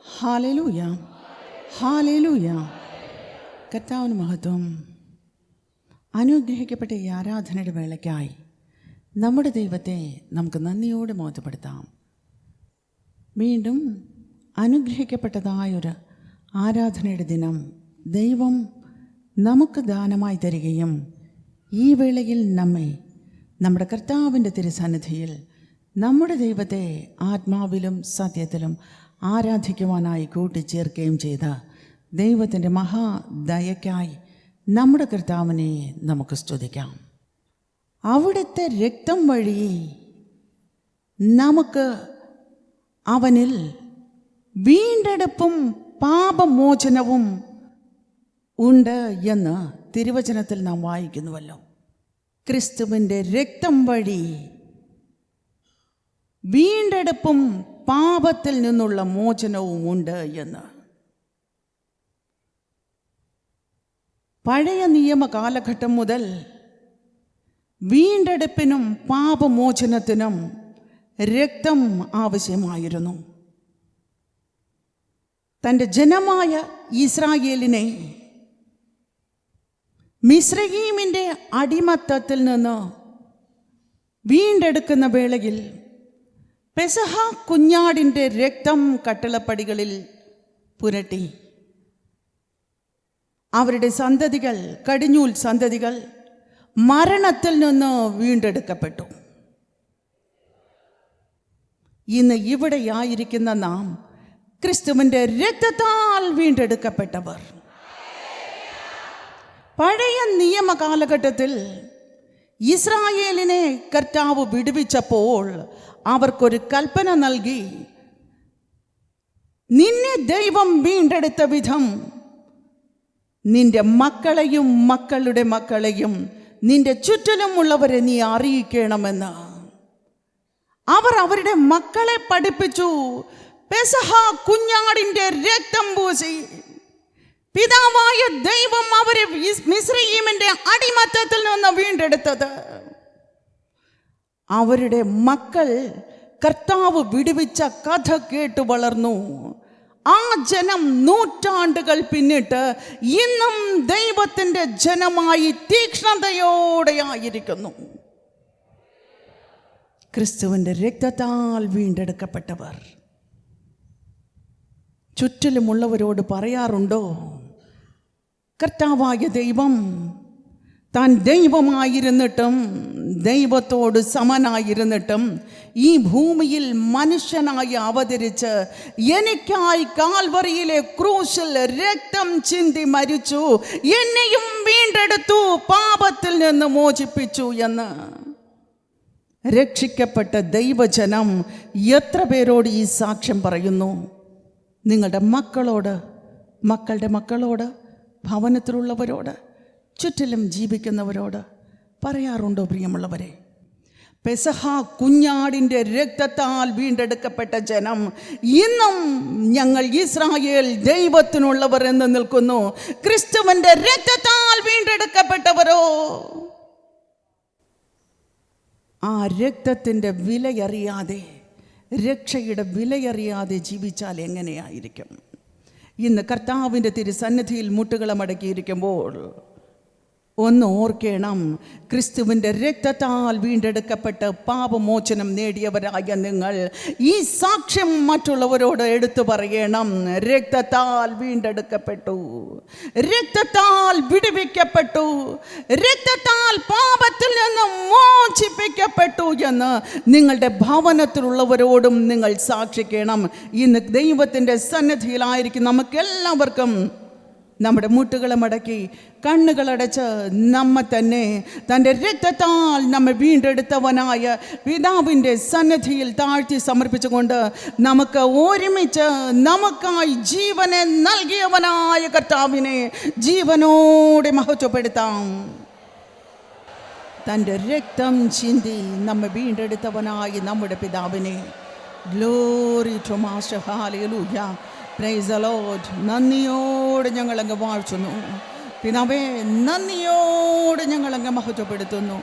Hallelujah, hallelujah. കർത്താവിന് മഹത്വം. അനുഗ്രഹിക്കപ്പെട്ട ഈ ആരാധനയുടെ വേളയ്ക്കായി നമ്മുടെ ദൈവത്തെ നമുക്ക് നന്ദിയോടെ മഹത്വപ്പെടുത്താം. വീണ്ടും അനുഗ്രഹിക്കപ്പെട്ടതായൊരു ആരാധനയുടെ ദിനം ദൈവം നമുക്ക് ദാനമായി തരികയും ഈ വേളയിൽ നമ്മെ നമ്മുടെ കർത്താവിൻ്റെ തിരുസന്നിധിയിൽ നമ്മുടെ ദൈവത്തെ ആത്മാവിലും സത്യത്തിലും ആരാധിക്കുവാനായി കൂട്ടിച്ചേർക്കുകയും ചെയ്ത ദൈവത്തിൻ്റെ മഹാദയക്കായി നമ്മുടെ കർത്താവിനെ നമുക്ക് സ്തുതിക്കാം. അവിടുത്തെ രക്തം വഴി നമുക്ക് അവനിൽ വീണ്ടെടുപ്പും പാപമോചനവും ഉണ്ട് എന്ന് തിരുവചനത്തിൽ നാം വായിക്കുന്നുവല്ലോ. ക്രിസ്തുവിൻ്റെ രക്തം വഴി വീണ്ടെടുപ്പും പാപത്തിൽ നിന്നുള്ള മോചനവും ഉണ്ട് എന്ന്. പഴയ നിയമ കാലഘട്ടം മുതൽ വീണ്ടെടുപ്പിനും പാപമോചനത്തിനും രക്തം ആവശ്യമായിരുന്നു. തൻ്റെ ജനമായ ഇസ്രായേലിനെ മിസ്രയീമിൻ്റെ അടിമത്തത്തിൽ നിന്ന് വീണ്ടെടുക്കുന്ന വേളയിൽ പെസഹ കുഞ്ഞാടിൻ്റെ രക്തം കട്ടിളപ്പടികളിൽ പുരട്ടി അവരുടെ സന്തതികൾ, കടിഞ്ഞൂൽ സന്തതികൾ മരണത്തിൽ നിന്ന് വീണ്ടെടുക്കപ്പെട്ടു. ഇന്ന് ഇവിടെയായിരിക്കുന്ന നാം ക്രിസ്തുവിൻ്റെ രക്തത്താൽ വീണ്ടെടുക്കപ്പെട്ടവർ. പഴയ നിയമ കാലഘട്ടത്തിൽ ഇസ്രായേലിനെ കർത്താവ് വിടുവിച്ചപ്പോൾ അവർക്കൊരു കൽപ്പന നൽകി, നിന്നെ ദൈവം വീണ്ടെടുത്ത വിധം നിന്റെ മക്കളെയും മക്കളുടെ മക്കളെയും നിന്റെ ചുറ്റിലുമുള്ളവരെ നീ അറിയിക്കണമെന്ന്. അവർ അവരുടെ മക്കളെ പഠിപ്പിച്ചു. പെസഹ കുഞ്ഞാടിൻ്റെ രക്തം പൂശി പിതാവായ ദൈവം അവരെ മിസ്രയീമിൻ്റെ അടിമത്തത്തിൽ നിന്ന് വീണ്ടെടുത്തത്. അവരുടെ മക്കൾ കർത്താവ് വിടുവിച്ച കഥ കേട്ടു വളർന്നു. ആ ജനം നൂറ്റാണ്ടുകൾ പിന്നിട്ട് ഇന്നും ദൈവത്തിൻ്റെ ജനമായി തീക്ഷ്ണതയോടെയായിരിക്കുന്നു. ക്രിസ്തുവിൻ്റെ രക്തത്താൽ വീണ്ടെടുക്കപ്പെട്ടവർ ചുറ്റിലുമുള്ളവരോട് പറയാറുണ്ടോ, കർത്താവായ ദൈവം താൻ ദൈവമായിരുന്നിട്ടും ദൈവത്തോട് സമനായിരുന്നിട്ടും ഈ ഭൂമിയിൽ മനുഷ്യനായി അവതരിച്ച് എനിക്കായി കാൽവറിയിലെ ക്രൂശിൽ രക്തം ചിന്തി മരിച്ചു, എന്നെയും വീണ്ടെടുത്തു, പാപത്തിൽ നിന്ന് മോചിപ്പിച്ചു എന്ന് രക്ഷിക്കപ്പെട്ട ദൈവജനം എത്ര പേരോട് ഈ സാക്ഷ്യം പറയുന്നു? നിങ്ങളുടെ മക്കളോട്, മക്കളുടെ മക്കളോട്, ഭവനത്തിലുള്ളവരോട്, ചുറ്റിലും ജീവിക്കുന്നവരോട് പറയാറുണ്ടോ പ്രിയമുള്ളവരെ? പെസഹ കുഞ്ഞാടിൻ്റെ രക്തത്താൽ വീണ്ടെടുക്കപ്പെട്ട ജനം ഇന്നും ഞങ്ങൾ ഇസ്രായേൽ ദൈവത്തിനുള്ളവർ എന്ന് നിൽക്കുന്നു. ക്രിസ്തുവിൻ്റെ രക്തത്താൽ വീണ്ടെടുക്കപ്പെട്ടവരോ ആ രക്തത്തിൻ്റെ വിലയറിയാതെ, രക്ഷയുടെ വിലയറിയാതെ ജീവിച്ചാൽ എങ്ങനെയായിരിക്കും? ഇന്ന് കർത്താവിൻ്റെ തിരുസന്നിധിയിൽ മുട്ടുകളെ മടക്കിയിരിക്കുമ്പോൾ ഒന്ന് ഓർക്കണം, ക്രിസ്തുവിൻ്റെ രക്തത്താൽ വീണ്ടെടുക്കപ്പെട്ട് പാപമോചനം നേടിയവരായ നിങ്ങൾ ഈ സാക്ഷ്യം മറ്റുള്ളവരോട് എടുത്തു പറയണം. രക്തത്താൽ വീണ്ടെടുക്കപ്പെട്ടു, രക്തത്താൽ വിടുവിക്കപ്പെട്ടു, രക്തത്താൽ പാപത്തിൽ നിന്ന് മോചിപ്പിക്കപ്പെട്ടു എന്ന് നിങ്ങളുടെ ഭവനത്തിലുള്ളവരോടും നിങ്ങൾ സാക്ഷിക്കണം. ഇന്ന് ദൈവത്തിൻ്റെ സന്നിധിയിലായിരിക്കും നമുക്കെല്ലാവർക്കും നമ്മുടെ മുട്ടുകളെ മടക്കി കണ്ണുകളടച്ച് നമ്മെ തന്നെ തൻ്റെ രക്തത്താൽ നമ്മെ വീണ്ടെടുത്തവനായ പിതാവിൻ്റെ സന്നിധിയിൽ താഴ്ത്തി സമർപ്പിച്ചുകൊണ്ട് നമുക്ക് ഒരുമിച്ച് നമുക്കായി ജീവനെ നൽകിയവനായ കർത്താവിനെ ജീവനോടെ മഹത്വപ്പെടുത്താം. തൻ്റെ രക്തം ചിന്തി നമ്മെ വീണ്ടെടുത്തവനായി നമ്മുടെ പിതാവിനെ. Glory to master. Hallelujah. Praise the Lord. നന്ദിയോടെ ഞങ്ങളങ്ങ് വാഴ്ത്തുന്നു പിതാവേ, നന്ദിയോടെ ഞങ്ങളങ്ങ് മഹത്വപ്പെടുത്തുന്നു.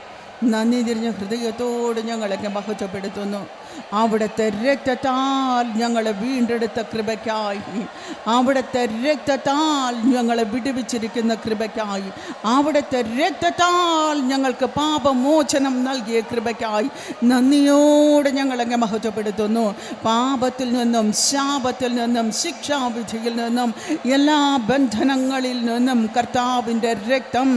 നന്ദി തിരിഞ്ഞ ഹൃദയത്തോട് ഞങ്ങളങ്ങ് മഹത്വപ്പെടുത്തുന്നു. അവിടുത്തെ രക്തത്താൽ ഞങ്ങളെ വീണ്ടെടുത്ത കൃപയ്ക്കായി, അവിടുത്തെ രക്തത്താൽ ഞങ്ങളെ വിടുവിച്ചിരിക്കുന്ന കൃപയ്ക്കായി, അവിടുത്തെ രക്തത്താൽ ഞങ്ങൾക്ക് പാപമോചനം നൽകിയ കൃപയ്ക്കായി നന്ദിയോടെ ഞങ്ങളങ്ങ് മഹത്വപ്പെടുത്തുന്നു. പാപത്തിൽ നിന്നും ശാപത്തിൽ നിന്നും ശിക്ഷാവിധിയിൽ നിന്നും എല്ലാ ബന്ധനങ്ങളിൽ നിന്നും കർത്താവിൻ്റെ രക്തം,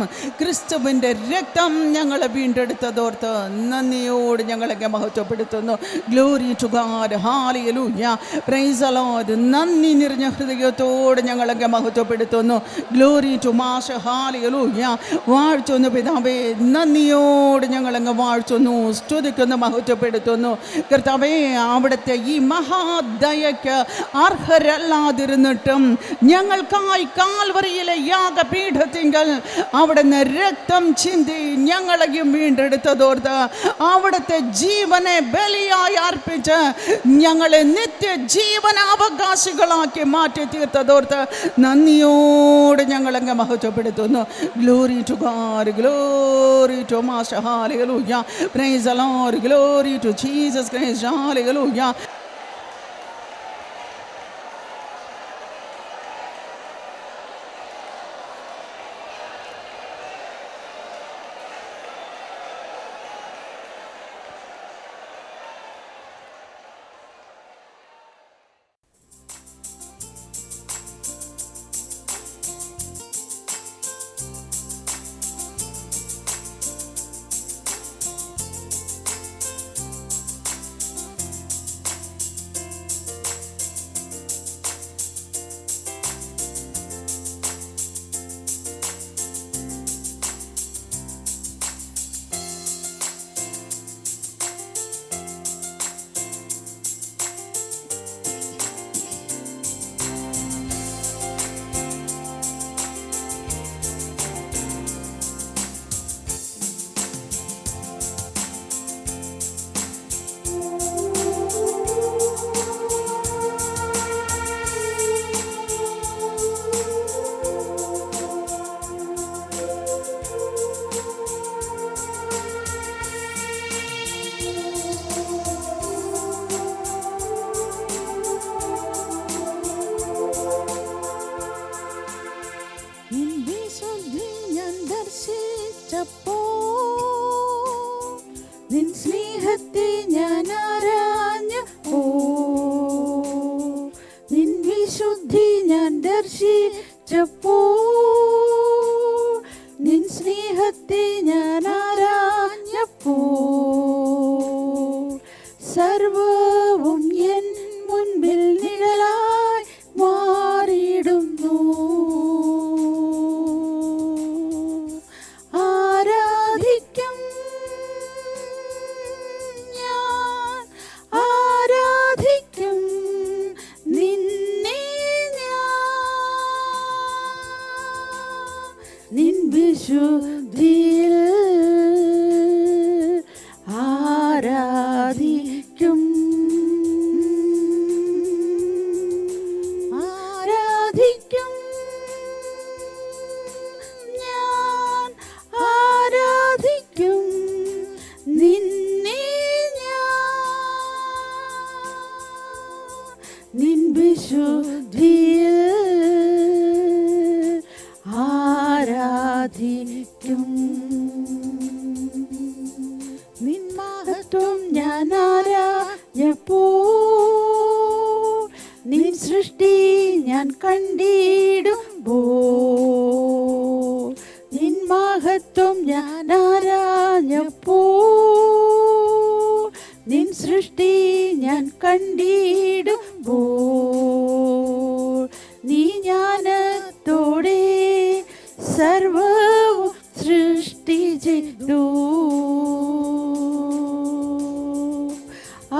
ക്രിസ്തുവിൻ്റെ രക്തം ഞങ്ങളെ വീണ്ടെടുത്തതോർത്ത് നന്ദിയോട് ഞങ്ങളൊക്കെ മഹത്വപ്പെടുത്തുന്നു. Glory to God, hallelujah, praise the Lord. നന്ദി നിറഞ്ഞ ഹൃദയത്തോട് ഞങ്ങളൊക്കെ മഹത്വപ്പെടുത്തുന്നു. ഗ്ലോറി ടു മാഷ, ഹല്ലേലൂയ. വാഴ്ത്തുന്നു പിതാവേ, നന്ദിയോട് ഞങ്ങളങ്ങ് വാഴ്ത്തുന്നു, സ്തുതിക്കുന്നു, മഹത്വപ്പെടുത്തുന്നു. കർത്താവേ, അവിടുത്തെ ഈ മഹാദയക്ക് അർഹരല്ലാതിരുന്നിട്ടും ഞങ്ങൾക്കായി കാൽവറിയിലെ യാഗപീഠത്തിങ്കൽ അവിടുന്ന് രക്തം ചിന്തി ഞങ്ങളെയും വീണ്ടെടുത്തതോർത്ത് അവിടുത്തെ ജീവനെ ബലിയായി അർപ്പിച്ച് ഞങ്ങളെ നിത്യജീവന അവകാശികളാക്കി മാറ്റി തീർത്തതോർത്ത് നന്ദിയോട് ഞങ്ങളങ്ങ് മഹത്വപ്പെടുത്തുന്നു. Glory to God, glory to master, hallelujah, praise the Lord, glory to Jesus Christ, hallelujah. നിൻ സ്നേഹത്തെ ഞാൻ ആരാഞ്ഞപ്പോ, നിൻ വിശുദ്ധി ഞാൻ ദർശിച്ചപ്പോ, നിൻ സ്നേഹത്തെ ഞാൻ ആരാഞ്ഞപ്പോ, സർവവും എൻ മുൻപിൽ നിഴലായി മാറിയിടുന്നു. ആരാധിക്കും ഞാൻ, ആരാധിക്കും നിന്നെ ഞാൻ, നിൻ വിശുദ്ധിയിൽ ആരാധിക്കും, ആരാധിക്കും ഞാൻ, ആരാധിക്കും നിന്നെ ഞാൻ, നിൻ വിശുദ്ധിയിൽ ആരാധിക്കും. നിൻ മഹത്വം ഞാൻ ആരാഞ്ഞപ്പോൾ, നിൻ സൃഷ്ടി ഞാൻ കണ്ടിടുമ്പോൾ, നിൻ മഹത്വം ഞാൻ ആരാഞ്ഞപ്പോൾ, നിൻ സൃഷ്ടി ഞാൻ കണ്ടിടുമ്പോൾ, നീ ജ്ഞാനത്തോടെ സർവവും സൃഷ്ടി ചെയ്തു.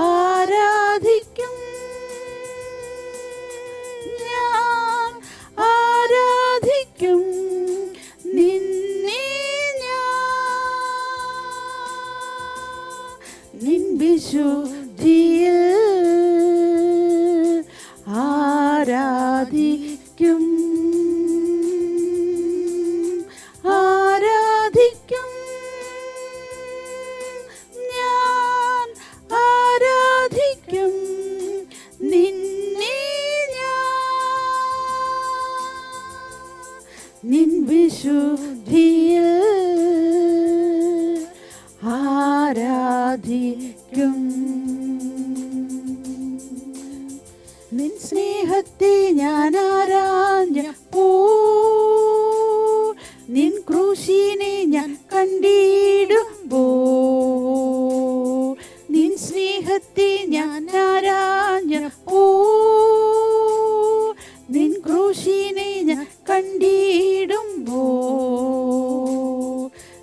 ആരാധിക്കും ഞാൻ, ആരാധിക്കും നിന്നെ ഞാൻ, നിൻ വിശുദ്ധിയിൽ ആരാധിക്കും, ആരാധിക്കും ഞാൻ, ആരാധിക്കും നിൻ വിശുദ്ധിയിൽ ആരാധിക്കും. നിൻ സ്നേഹത്തെ ഞാൻ ആരാഞ്ഞപ്പോൾ, നിൻ ക്രൂശിനെ ഞാൻ കണ്ടിടുമ്പോൾ, നിൻ സ്നേഹത്തെ ഞാൻ ആരാഞ്ഞപ്പോൾ, നിൻ ക്രൂശിനെ ഞാൻ കണ്ടിടുമ്പോൾ,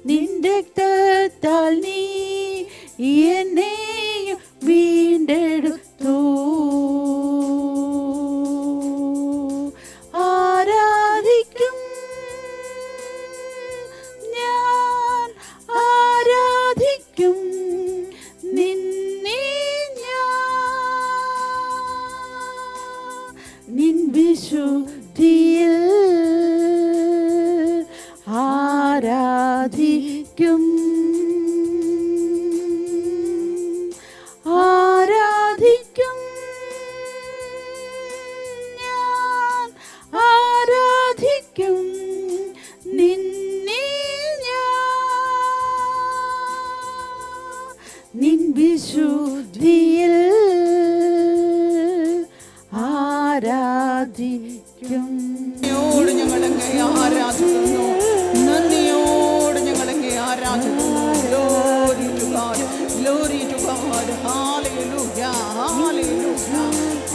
നിൻ രക്തത്താൽ നീ എന്നെയും വീണ്ടെടുത്തു. ആരാധിക്കും ഞാൻ, ആരാധിക്കും നിന്നെ ഞാൻ. നിൻ വിശുദ്ധിയിൽ ആരാധിക്കും, ആരാധിക്കും ഞാൻ, ആരാധിക്കും നിന്നെ ഞാൻ. നിൻ വിശുദ്ധിയിൽ ആരാധിക്കും. നന്ദിയോട് ഞങ്ങളങ്ങേ ആരാധിക്കുന്നു, നന്ദിയോട് ഞങ്ങളങ്ങേ ആരാധിക്കുന്നു. Glory to God, glory to God. Hallelujah, hallelujah,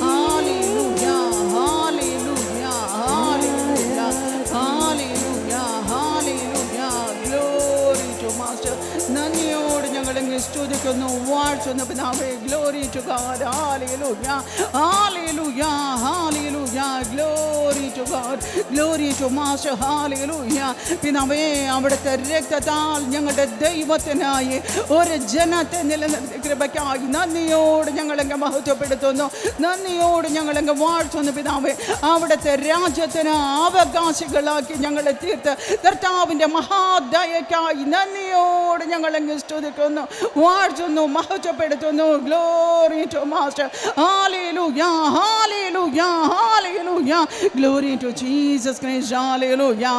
hallelujah, hallelujah, hallelujah, hallelujah, hallelujah. Glory to Master. നന്ദിയോട് ഞങ്ങളങ്ങേ സ്തുതിക്കുന്നു, വാഴ്ത്തുന്നു പിതാവേ. Glory to God, hallelujah, hallelujah, hallelujah. Glory to God, glory to Master, hallelujah. പിതാവേ, അവിടുത്തെ രക്തത്താൽ ഞങ്ങളുടെ ദൈവത്തിനായി ഒരു ജനത്തെ നിലനിർത്തി കൃപയ്ക്കായി നന്ദിയോട് ഞങ്ങളങ്ങ് മഹത്വപ്പെടുത്തുന്നു, നന്ദിയോട് ഞങ്ങളങ്ങ് വാഴ്ത്തുന്നു പിതാവേ. അവിടുത്തെ രാജ്യത്തിന് അവകാശികളാക്കി ഞങ്ങളെ തീർത്ത് കർത്താവിൻ്റെ മഹാദയക്കായി നന്ദിയോട് ഞങ്ങളങ്ങ് സ്തുതിക്കുന്നു, വാഴ്ത്തുന്നു, മഹത്വപ്പെടുത്തുന്നു. Glory to Master, hallelujah, hallelujah, hallelujah. Glory to Jesus Christ, hallelujah.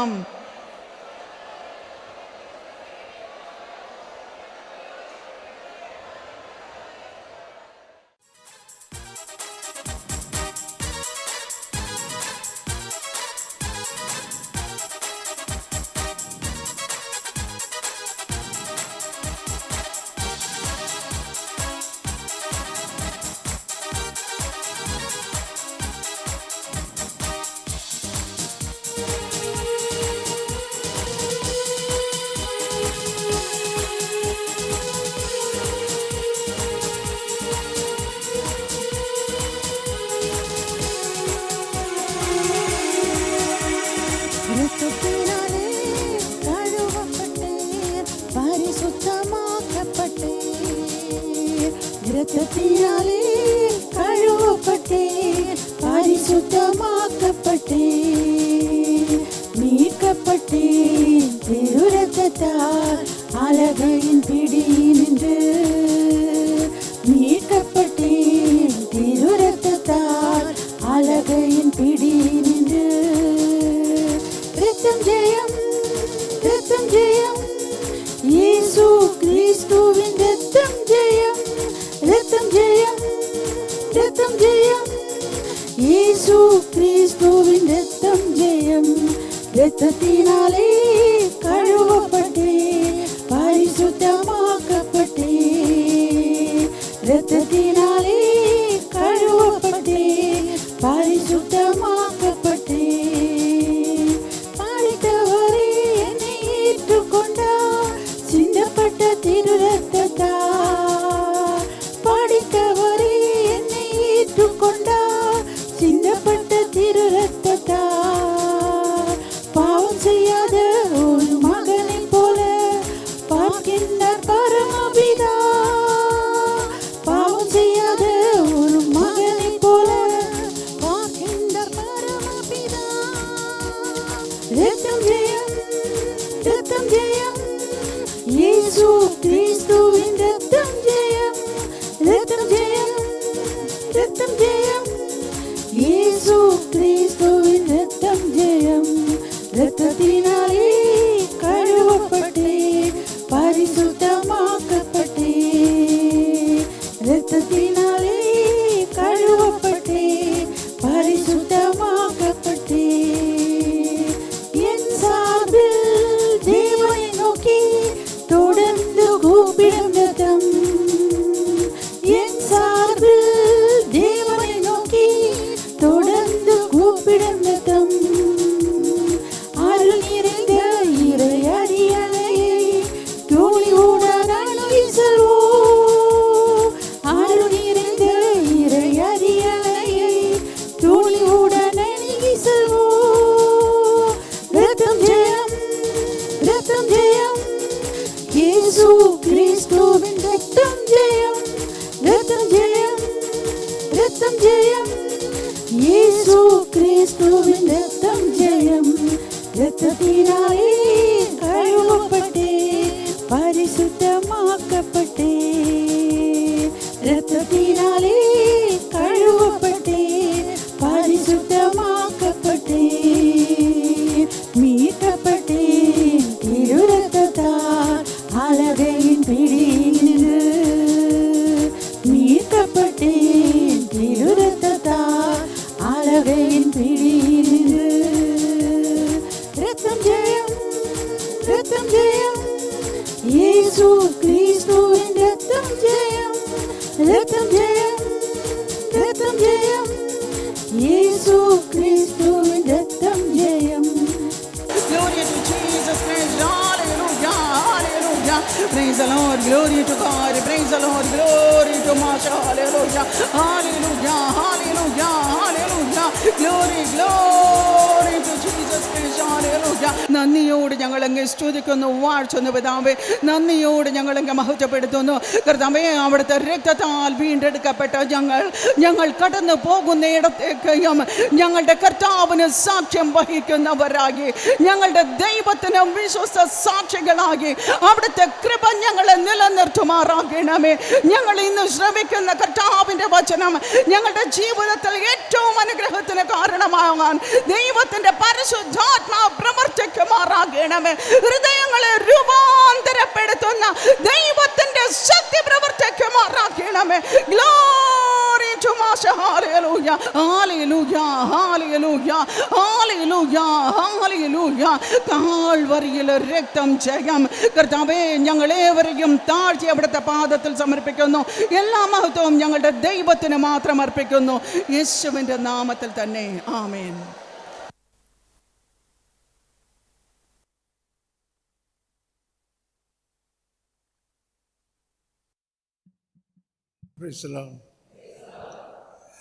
രക്തത്തിനാലേ കഴുകപ്പെട്ടേ, പരിശുദ്ധമാക്കപ്പെട്ടേ, மீட்கப்பட்டே. திருரத்தத்தால் அழகையின் பிடியினின்று மீட்கப்பட்டேன். திருரத்தத்தால் அழகையின் பிடியினின்று. ரத்தம் ஜெயம், ரத்தம் ஜெயம், இயேசு கிறிஸ்துவின் ரத்தம் ஜெயம், ரத்தம் ஜெயம், ரத்தம் ஜெயம், இயேசு கிறிஸ்துவின் ரத்தம் ஜெயம். ரத்தத்தினாலே கழுவப்பட்டே, பரிசுத்தமாக்கப்பட்டே. ரத்தத்தினாலே கழுவப்பட்டே, பரிசுத்தமாக்கப்பட்டே. பாடித்தவரே என்னை ஏற்றுக்கொண்டார், சிந்தப்பட்ட திரு ரத்தத்தால். பாடித்தவரே என்னை ஏற்றுக்கொண்டார், சிந்தப்பட்ட திரு ரத்தத்தால். பாவம் செய்யாத ஒரு மகனை போல பார்க்கின்றார் பரமபிதா. பாவம் செய்யாத ஒரு மகனை போல பார்க்கின்றார் பரமபிதா. ரத்தம் ஜெயம், ரத்தம் ஜெயம், இயேசு கிறிஸ்துவின் ரத்தம் ஜெயம், ரத்தம் ஜெயம், ரத்தம் ஜெயம், இயேசு கிறிஸ்துவின் ரத்தம் ஜெயம். ரத்தத்தில் പകയിൻ പിടിയിൽ നിന്ന്. രക്തം ജയം, രക്തം ജയം, യേശു ക്രിസ്തുവിൻ രക്തം ജയം. രക്തം ജയം, രക്തം ജയം, യേശു ക്രിസ്തുവിൻ രക്തം ജയം. Glory to Jesus Christ. Hallelujah. Hallelujah. Praise the Lord. Glory to God. Praise the Lord. Glory to Masha. Hallelujah. Hallelujah. Hallelujah. Hallelujah. Glory, glory to Jesus Christ. Hallelujah. നന്ദിയോട് ഞങ്ങളങ്ങ് സ്തുതിക്കുന്നു, വാഴ്ചുന്നു പിതാവേ. നന്ദിയോട് ഞങ്ങളങ്ങ് മഹത്വപ്പെടുത്തുന്നു കർത്താവേ. അവിടുത്തെ രക്തത്താൽ വീണ്ടെടുക്കപ്പെട്ട ഞങ്ങൾ കടന്നു പോകുന്നിടത്തേക്കും ഞങ്ങളുടെ കർത്താവിന് സാക്ഷ്യം വഹിക്കുന്നവരാകി, ഞങ്ങളുടെ ദൈവത്തിന് വിശ്വസ്ത സാക്ഷികളാകി അവിടുത്തെ കൃപ ഞങ്ങളെ നിലനിർത്തുമാറാകണമേ. ഞങ്ങൾ ഇന്ന് ശ്രമിക്കുന്ന കർത്താവിൻ്റെ വചനം ഞങ്ങളുടെ ജീവിതത്തിൽ ഏറ്റവും അനുഗ്രഹത്തിന് കാരണമാകാൻ ദൈവത്തിൻ്റെ പരിശുദ്ധാത്മാവ് പ്രവർത്തിക്കുമാറാകണമേ. ഹൃദയങ്ങളെ രൂപാന്തരപ്പെടുത്തുന്ന ദൈവത്തിൻ്റെ ശക്തി പ്രവർത്തിക്കുമാറാകണമേ. ഗ്ലോറി ടു മാഷ. Hallelujah, hallelujah, hallelujah, hallelujah, hallelujah. കാൽവരിയിലെ രക്തം ജയം. കർത്താവേ, ഞങ്ങളേവരെയും താഴ്ത്തി അവിടുത്തെ പാദത്തിൽ സമർപ്പിക്കുന്നു. എല്ലാ മഹത്വവും ഞങ്ങളുടെ ദൈവത്തിന് മാത്രം അർപ്പിക്കുന്നു, യേശുവിൻ്റെ നാമത്തിൽ തന്നെ. ആമേൻ. Praise the Lord.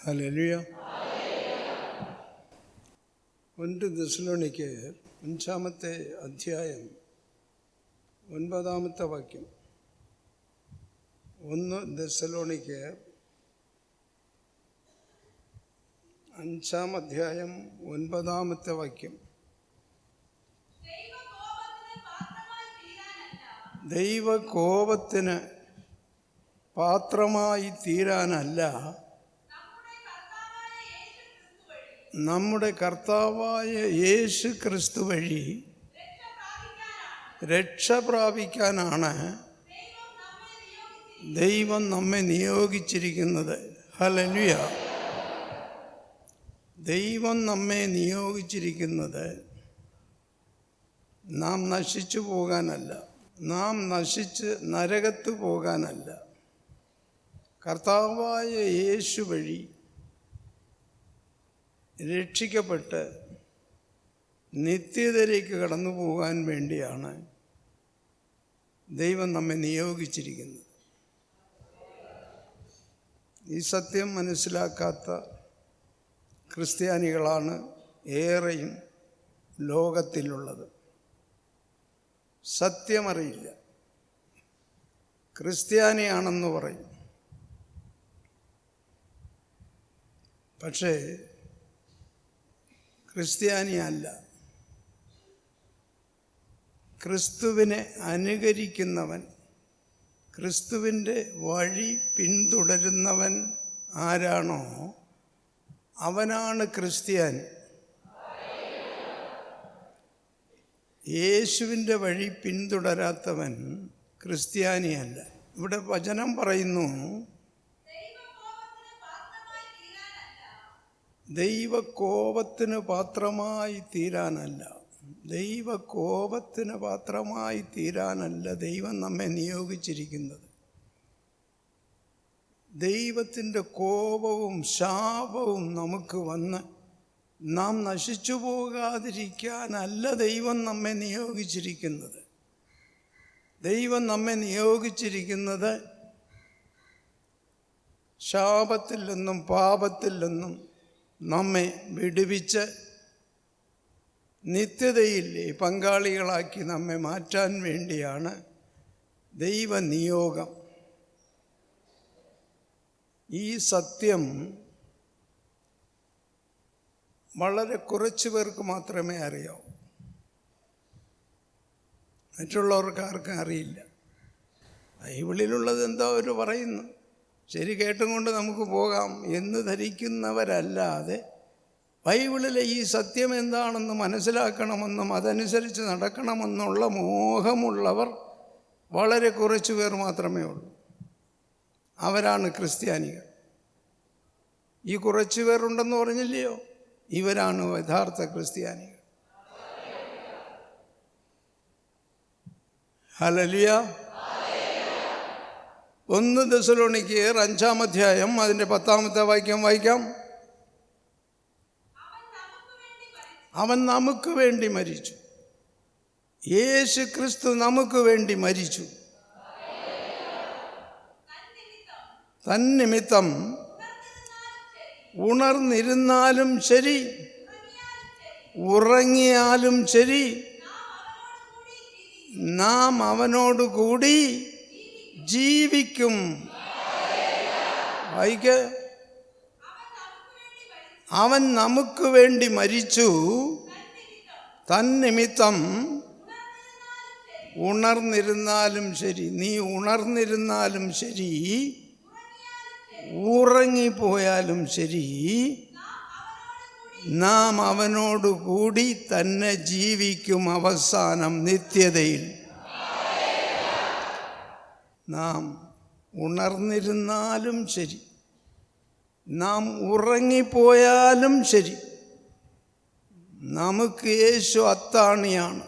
Hallelujah. 1 തെസ്സലോനിക്കർ 5 അധ്യായം 9 വാക്യം. 1 തെസ്സലോനിക്കർ 5 അധ്യായം 9 വാക്യം. ദൈവകോപത്തിന് പാത്രമായി തീരാനല്ല, നമ്മുടെ കർത്താവായ യേശു ക്രിസ്തു വഴി രക്ഷ പ്രാപിക്കാനാണ് ദൈവം നമ്മെ നിയോഗിച്ചിരിക്കുന്നത്. ഹല്ലേലൂയ. ദൈവം നമ്മെ നിയോഗിച്ചിരിക്കുന്നത് നാം നശിച്ചു പോകാനല്ല, നാം നശിച്ച് നരകത്ത് പോകാനല്ല, കർത്താവായ യേശു വഴി രക്ഷിക്കപ്പെട്ട് നിത്യതയിലേക്ക് കടന്നു പോകാൻ വേണ്ടിയാണ് ദൈവം നമ്മെ നിയോഗിച്ചിരിക്കുന്നത്. ഈ സത്യം മനസ്സിലാക്കാത്ത ക്രിസ്ത്യാനികളാണ് ഏറെയും ലോകത്തിലുള്ളത്. സത്യമറിയില്ല, ക്രിസ്ത്യാനിയാണെന്ന് പറയും. പക്ഷേ ക്രിസ്ത്യാനിയല്ല. ക്രിസ്തുവിനെ അനുകരിക്കുന്നവൻ, ക്രിസ്തുവിൻ്റെ വഴി പിന്തുടരുന്നവൻ ആരാണോ അവനാണ് ക്രിസ്ത്യാനി. യേശുവിൻ്റെ വഴി പിന്തുടരാത്തവൻ ക്രിസ്ത്യാനിയല്ല. ഇവിടെ വചനം പറയുന്നു, ദൈവകോപത്തിന് പാത്രമായി തീരാനല്ല, ദൈവകോപത്തിന് പാത്രമായി തീരാനല്ല ദൈവം നമ്മെ നിയോഗിച്ചിരിക്കുന്നത്. ദൈവത്തിൻ്റെ കോപവും ശാപവും നമുക്ക് വന്ന് നാം നശിച്ചു പോകാതിരിക്കാനല്ല ദൈവം നമ്മെ നിയോഗിച്ചിരിക്കുന്നത്. ദൈവം നമ്മെ നിയോഗിച്ചിരിക്കുന്നത് ശാപത്തിൽ നിന്നും പാപത്തിൽ നിന്നും നമ്മെ വിടുവിച്ച് നിത്യതയിൽ പങ്കാളികളാക്കി നമ്മെ മാറ്റാൻ വേണ്ടിയാണ് ദൈവനിയോഗം. ഈ സത്യം വളരെ കുറച്ച് പേർക്ക് മാത്രമേ അറിയാവൂ. മറ്റുള്ളവർക്ക് ആർക്കും അറിയില്ല. ബൈബിളിലുള്ളത് എന്താ അവർ പറയുന്നു, ശരി കേട്ടും കൊണ്ട് നമുക്ക് പോകാം എന്ന് ധരിക്കുന്നവരല്ലാതെ ബൈബിളിലെ ഈ സത്യം എന്താണെന്ന് മനസ്സിലാക്കണമെന്നും അതനുസരിച്ച് നടക്കണമെന്നുള്ള മോഹമുള്ളവർ വളരെ കുറച്ച് പേർ മാത്രമേ ഉള്ളൂ. അവരാണ് ക്രിസ്ത്യാനികൾ. ഈ കുറച്ച് പേരുണ്ടെന്ന് പറഞ്ഞില്ലയോ? ഇവരാണ് യഥാർത്ഥ ക്രിസ്ത്യാനികൾ. ഹല്ലേലൂയ. 1 തെസ്സലോനിക്കർ 5-ാം അധ്യായം അതിൻ്റെ 10-ാമത്തെ വാക്യം വായിക്കാം. അവൻ നമുക്ക് വേണ്ടി മരിച്ചു. യേശു ക്രിസ്തു നമുക്ക് വേണ്ടി മരിച്ചു. തന്നിമിത്തം ഉണർന്നിരുന്നാലും ശരി, ഉറങ്ങിയാലും ശരി, നാം അവനോടുകൂടി ജീവിക്കും. വായിക്ക്. അവൻ നമുക്ക് വേണ്ടി മരിച്ചു. തന്നിമിത്തം ഉണർന്നിരുന്നാലും ശരി, നീ ഉണർന്നിരുന്നാലും ശരി, ഉറങ്ങിപ്പോയാലും ശരി, നാം അവനോട് കൂടി തന്നെ ജീവിക്കും അവസാനം നിത്യതയിൽ. നാം ഉണർന്നിരുന്നാലും ശരി, നാം ഉറങ്ങിപ്പോയാലും ശരി, നമുക്ക് യേശു അത്താണിയാണ്.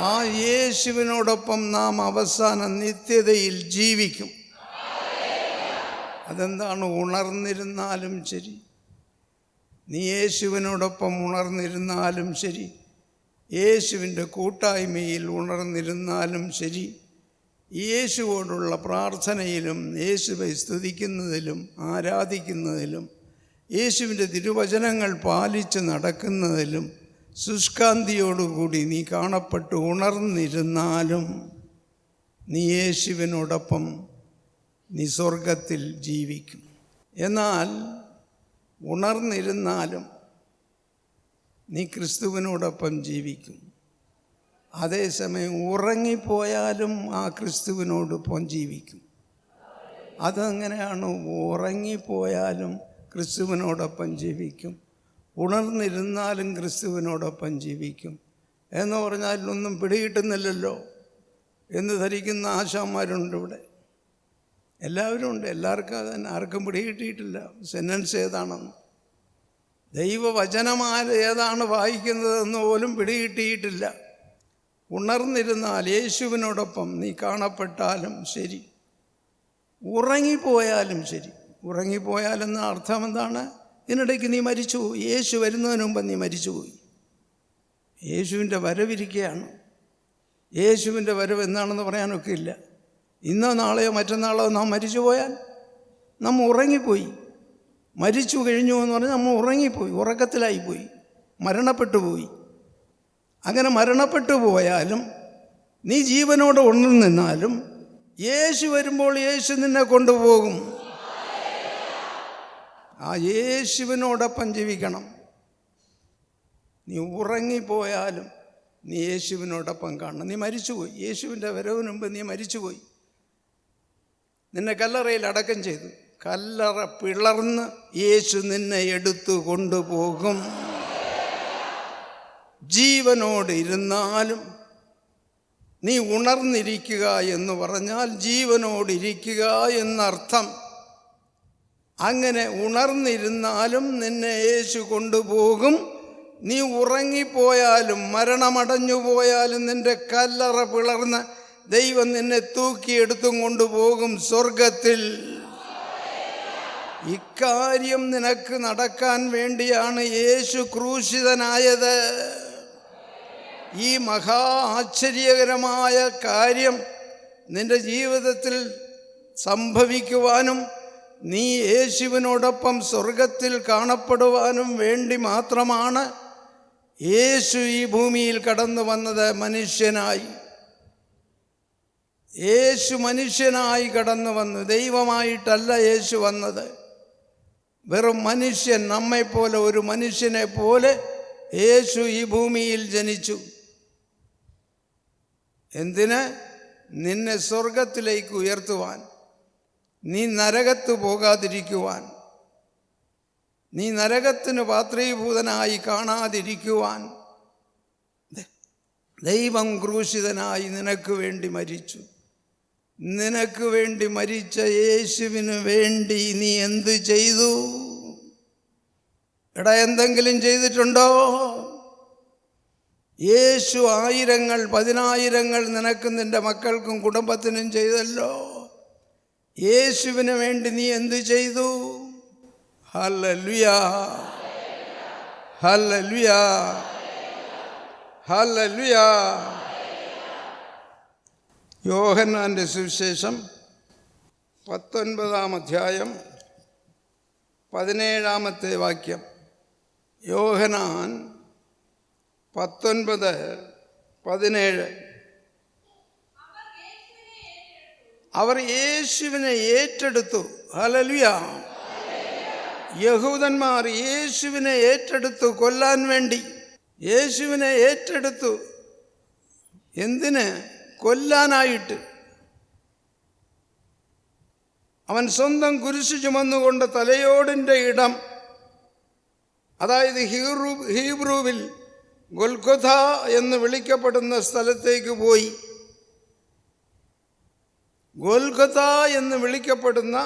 ആ യേശുവിനോടൊപ്പം നാം അവസാനം നിത്യതയിൽ ജീവിക്കും. അതെന്താണ്? ഉണർന്നിരുന്നാലും ശരി, നീ യേശുവിനോടൊപ്പം ഉണർന്നിരുന്നാലും ശരി, യേശുവിൻ്റെ കൂട്ടായ്മയിൽ ഉണർന്നിരുന്നാലും ശരി, യേശുവോടുള്ള പ്രാർത്ഥനയിലും യേശുവെ സ്തുതിക്കുന്നതിലും ആരാധിക്കുന്നതിലും യേശുവിൻ്റെ തിരുവചനങ്ങൾ പാലിച്ച് നടക്കുന്നതിലും ശുഷ്കാന്തിയോടുകൂടി നീ കാണപ്പെട്ട് ഉണർന്നിരുന്നാലും നീ യേശുവിനോടൊപ്പം നീ സ്വർഗത്തിൽ ജീവിക്കും. എന്നാൽ ഉണർന്നിരുന്നാലും നീ ക്രിസ്തുവിനോടൊപ്പം ജീവിക്കും. അതേസമയം ഉറങ്ങിപ്പോയാലും ആ ക്രിസ്തുവിനോടൊപ്പം ജീവിക്കും. അതെങ്ങനെയാണ്? ഉറങ്ങിപ്പോയാലും ക്രിസ്തുവിനോടൊപ്പം ജീവിക്കും, ഉണർന്നിരുന്നാലും ക്രിസ്തുവിനോടൊപ്പം ജീവിക്കും എന്ന് പറഞ്ഞാൽ ഒന്നും പിടികിട്ടുന്നില്ലല്ലോ എന്ന് ധരിക്കുന്ന ആശാന്മാരുണ്ട് ഇവിടെ. എല്ലാവരും ഉണ്ട്. എല്ലാവർക്കും അതന്നെ. ആർക്കും പിടികിട്ടിയിട്ടില്ല സെൻറ്റൻസ് ഏതാണെന്ന്. ദൈവവചനമാല ഏതാണ് വായിക്കുന്നതെന്ന് പോലും പിടികിട്ടിയിട്ടില്ല. ഉണർന്നിരുന്നാൽ യേശുവിനോടൊപ്പം നീ കാണപ്പെട്ടാലും ശരി, ഉറങ്ങിപ്പോയാലും ശരി. ഉറങ്ങിപ്പോയാലെന്ന അർത്ഥം എന്താണ്? ഇതിനിടയ്ക്ക് നീ മരിച്ചുപോയി. യേശു വരുന്നതിന് മുമ്പ് നീ മരിച്ചുപോയി. യേശുവിൻ്റെ വരവിരിക്കുകയാണ്. യേശുവിൻ്റെ വരവ് എന്നാണെന്ന് പറയാനൊക്കെ ഇല്ല. ഇന്നോ നാളെയോ മറ്റന്നാളോ നാം മരിച്ചു പോയാൽ നാം ഉറങ്ങിപ്പോയി. മരിച്ചു കഴിഞ്ഞു എന്ന് പറഞ്ഞാൽ നമ്മൾ ഉറങ്ങിപ്പോയി, ഉറക്കത്തിലായിപ്പോയി, മരണപ്പെട്ടു പോയി. അങ്ങനെ മരണപ്പെട്ടു പോയാലും നീ ജീവനോടെ ഉണർന്നിരുന്നാലും യേശു വരുമ്പോൾ യേശു നിന്നെ കൊണ്ടുപോകും. ആ യേശുവിനോടൊപ്പം ജീവിക്കണം. നീ ഉറങ്ങിപ്പോയാലും നീ യേശുവിനോടൊപ്പം കാണണം. നീ മരിച്ചുപോയി. യേശുവിൻ്റെ വരവിന് മുമ്പ് നീ മരിച്ചുപോയി. നിന്നെ കല്ലറയിൽ അടക്കം ചെയ്തു. കല്ലറ പിളർന്ന് യേശു നിന്നെ എടുത്തു കൊണ്ടുപോകും. ജീവനോട് ഇരുന്നാലും നീ ഉണർന്നിരിക്കുക എന്ന് പറഞ്ഞാൽ ജീവനോടിരിക്കുക എന്നർത്ഥം. അങ്ങനെ ഉണർന്നിരുന്നാലും നിന്നെ യേശു കൊണ്ടുപോകും. നീ ഉറങ്ങിപ്പോയാലും മരണമടഞ്ഞു പോയാലും നിന്റെ കല്ലറ പിളർന്ന് ദൈവം നിന്നെ തൂക്കിയെടുത്തും കൊണ്ടുപോകും സ്വർഗത്തിൽ. ഇക്കാര്യം നിനക്ക് നടക്കാൻ വേണ്ടിയാണ് യേശു ക്രൂശിതനായത്. ഈ മഹാ ആശ്ചര്യകരമായ കാര്യം നിന്റെ ജീവിതത്തിൽ സംഭവിക്കുവാനും നീ യേശുവിനോടൊപ്പം സ്വർഗത്തിൽ കാണപ്പെടുവാനും വേണ്ടി മാത്രമാണ് യേശു ഈ ഭൂമിയിൽ കടന്നു വന്നത്. മനുഷ്യനായി യേശു മനുഷ്യനായി കടന്നു വന്നു. ദൈവമായിട്ടല്ല യേശു വന്നത്. വെറും മനുഷ്യൻ, നമ്മെപ്പോലെ ഒരു മനുഷ്യനെ പോലെ യേശു ഈ ഭൂമിയിൽ ജനിച്ചു. എന്തിന്? നിന്നെ സ്വർഗത്തിലേക്ക് ഉയർത്തുവാൻ, നീ നരകത്ത് പോകാതിരിക്കുവാൻ, നീ നരകത്തിന് പാത്രീഭൂതനായി കാണാതിരിക്കുവാൻ ദൈവം ക്രൂശിതനായി നിനക്ക് വേണ്ടി മരിച്ചു. നിനക്ക് വേണ്ടി മരിച്ച യേശുവിന് വേണ്ടി നീ എന്ത് ചെയ്തു? എടാ, എന്തെങ്കിലും ചെയ്തിട്ടുണ്ടോ? യേശു ആയിരങ്ങൾ, പതിനായിരങ്ങൾ നിനക്കും നിൻ്റെ മക്കൾക്കും കുടുംബത്തിനും ചെയ്തല്ലോ. യേശുവിന് വേണ്ടി നീ എന്തു ചെയ്തു? ഹല്ലേലൂയാ, ഹല്ലേലൂയാ, ഹല്ലേലൂയാ. യോഹന്നാൻ്റെ സുവിശേഷം 19-ാം അധ്യായം 17-ാമത്തെ വാക്യം. യോഹന്നാൻ 19:17. അവർ യേശുവിനെ ഏറ്റെടുത്തു. ഹല്ലേലൂയാ. യഹൂദന്മാർ യേശുവിനെ ഏറ്റെടുത്തു കൊല്ലാൻ വേണ്ടി. യേശുവിനെ ഏറ്റെടുത്തു. എന്തിന്? കൊല്ലാനായിട്ട്. അവൻ സ്വന്തം കുരിശ് ചുമന്നുകൊണ്ട് തലയോടിൻ്റെ ഇടം, അതായത് ഹീബ്രുവിൽ ഗൊൽഗൊഥ എന്ന് വിളിക്കപ്പെടുന്ന സ്ഥലത്തേക്ക് പോയി. ഗൊൽഗൊഥ എന്ന് വിളിക്കപ്പെടുന്ന,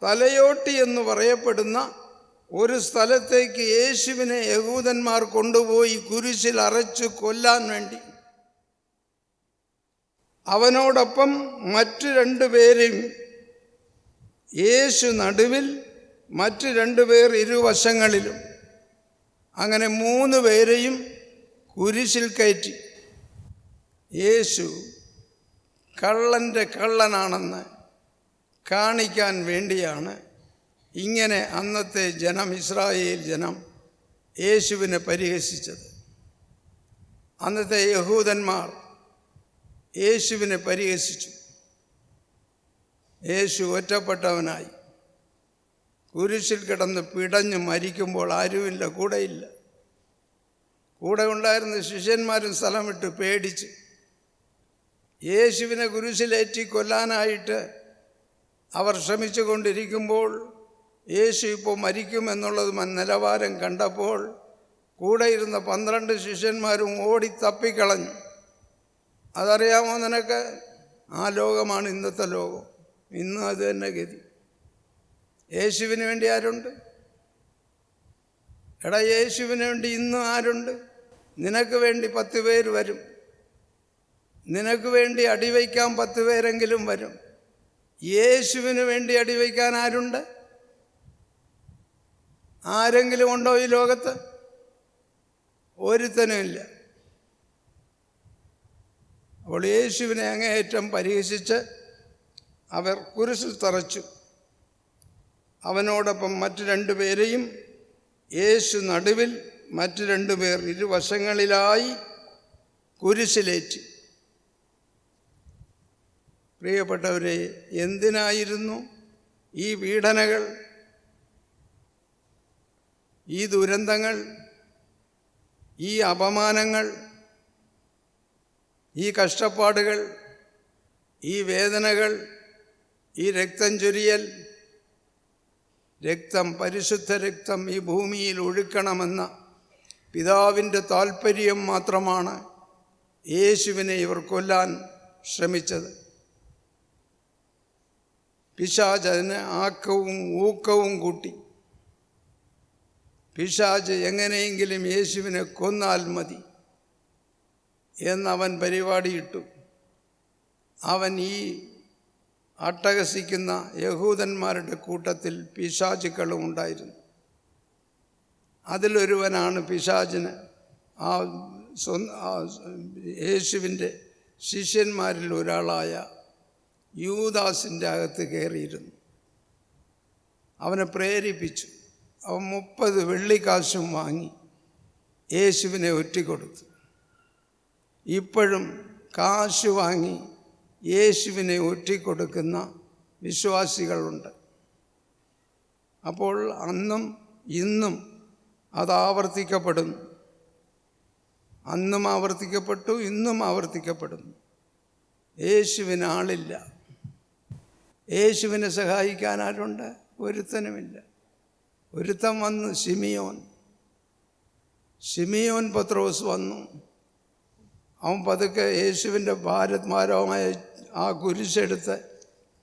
തലയോട്ടി എന്ന് പറയപ്പെടുന്ന ഒരു സ്ഥലത്തേക്ക് യേശുവിനെ യഹൂദന്മാർ കൊണ്ടുപോയി കുരിശിൽ അറച്ചു കൊല്ലാൻ വേണ്ടി. അവനോടൊപ്പം മറ്റു 2 പേരെയും യേശു നടുവിൽ, മറ്റു 2 പേർ ഇരുവശങ്ങളിലും. അങ്ങനെ 3 പേരെയും കുരിശിൽ കയറ്റി. യേശു കള്ളൻ്റെ കള്ളനാണെന്ന് കാണിക്കാൻ വേണ്ടിയാണ് ഇങ്ങനെ അന്നത്തെ ജനം, ഇസ്രായേൽ ജനം യേശുവിനെ പരിഹസിച്ചത്. അന്നത്തെ യഹൂദന്മാർ യേശുവിനെ പരിഹസിച്ചു. യേശു ഒറ്റപ്പെട്ടവനായി കുരിശിൽ കിടന്ന് പിടഞ്ഞ് മരിക്കുമ്പോൾ ആരുമില്ല, കൂടെയില്ല. കൂടെ ഉണ്ടായിരുന്ന ശിഷ്യന്മാരും സ്ഥലം വിട്ട് പേടിച്ച്. യേശുവിനെ കുരിശിലേറ്റി കൊല്ലാനായിട്ട് അവർ ശ്രമിച്ചു കൊണ്ടിരിക്കുമ്പോൾ യേശു ഇപ്പോൾ മരിക്കുമെന്നുള്ളത് നിലവാരം കണ്ടപ്പോൾ കൂടെ ഇരുന്ന 12 ശിഷ്യന്മാരും ഓടി തപ്പിക്കളഞ്ഞു. അതറിയാമോ നിനക്ക്? ആ ലോകമാണ് ഇന്നത്തെ ലോകം. ഇന്നും അത് തന്നെ ഗതി. യേശുവിന് വേണ്ടി ആരുണ്ട്? എടാ, യേശുവിന് വേണ്ടി ഇന്നും ആരുണ്ട്? നിനക്ക് വേണ്ടി 10 പേര് വരും. നിനക്ക് വേണ്ടി അടിവയ്ക്കാൻ 10 പേരെങ്കിലും വരും. യേശുവിന് വേണ്ടി അടിവയ്ക്കാൻ ആരുണ്ട്? ആരെങ്കിലും ഉണ്ടോ ഈ ലോകത്ത്? ഒരുത്തനുമില്ല. അപ്പോൾ യേശുവിനെ അങ്ങേയറ്റം പരിഹസിച്ച് അവർ കുരിശിൽ തറച്ചു. അവനോടൊപ്പം മറ്റു 2 പേരെയും യേശു നടുവിൽ, മറ്റു 2 പേർ ഇരുവശങ്ങളിലായി കുരിശിലേറ്റി. പ്രിയപ്പെട്ടവരെ, എന്തിനായിരുന്നു ഈ പീഡനകൾ, ഈ ദുരന്തങ്ങൾ, ഈ അപമാനങ്ങൾ, ഈ കഷ്ടപ്പാടുകൾ, ഈ വേദനകൾ, ഈ രക്തം ചൊരിയൽ? രക്തം, പരിശുദ്ധ രക്തം ഈ ഭൂമിയിൽ ഒഴുക്കണമെന്ന പിതാവിൻ്റെ താൽപ്പര്യം മാത്രമാണ് യേശുവിനെ ഇവർ കൊല്ലാൻ ശ്രമിച്ചത്. പിശാച് അതിന് ആക്കവും ഊക്കവും കൂട്ടി. പിശാച് എങ്ങനെയെങ്കിലും യേശുവിനെ കൊന്നാൽ മതി എന്നവൻ പരിപാടിയിട്ടു. അവൻ ഈ അട്ടഹസിക്കുന്ന യഹൂദന്മാരുടെ കൂട്ടത്തിൽ പിശാചുക്കളും ഉണ്ടായിരുന്നു. അതിലൊരുവനാണ് പിശാചിന് യേശുവിൻ്റെ ശിഷ്യന്മാരിൽ ഒരാളായ യൂദാസിൻ്റെ അകത്ത് കയറിയിരുന്നു. അവനെ പ്രേരിപ്പിച്ചു. അവൻ 30 വെള്ളിക്കാശും വാങ്ങി യേശുവിനെ ഒറ്റിക്കൊടുത്തു. ഇപ്പോഴും കാശ് വാങ്ങി യേശുവിനെ ഒറ്റിക്കൊടുക്കുന്ന വിശ്വാസികളുണ്ട്. അപ്പോൾ അന്നും ഇന്നും അത് ആവർത്തിക്കപ്പെടുന്നു. അന്നും ആവർത്തിക്കപ്പെട്ടു, ഇന്നും ആവർത്തിക്കപ്പെടുന്നു. യേശുവിന് ആളില്ല. യേശുവിനെ സഹായിക്കാൻ ആരുണ്ട്? ഒരുത്തനുമില്ല. ഒരുത്തൻ വന്നു, ശിമിയോൻ പത്രോസ് വന്നു. അവൻ പതുക്കെ യേശുവിൻ്റെ ഭാരമായ ആ കുരിശെടുത്ത്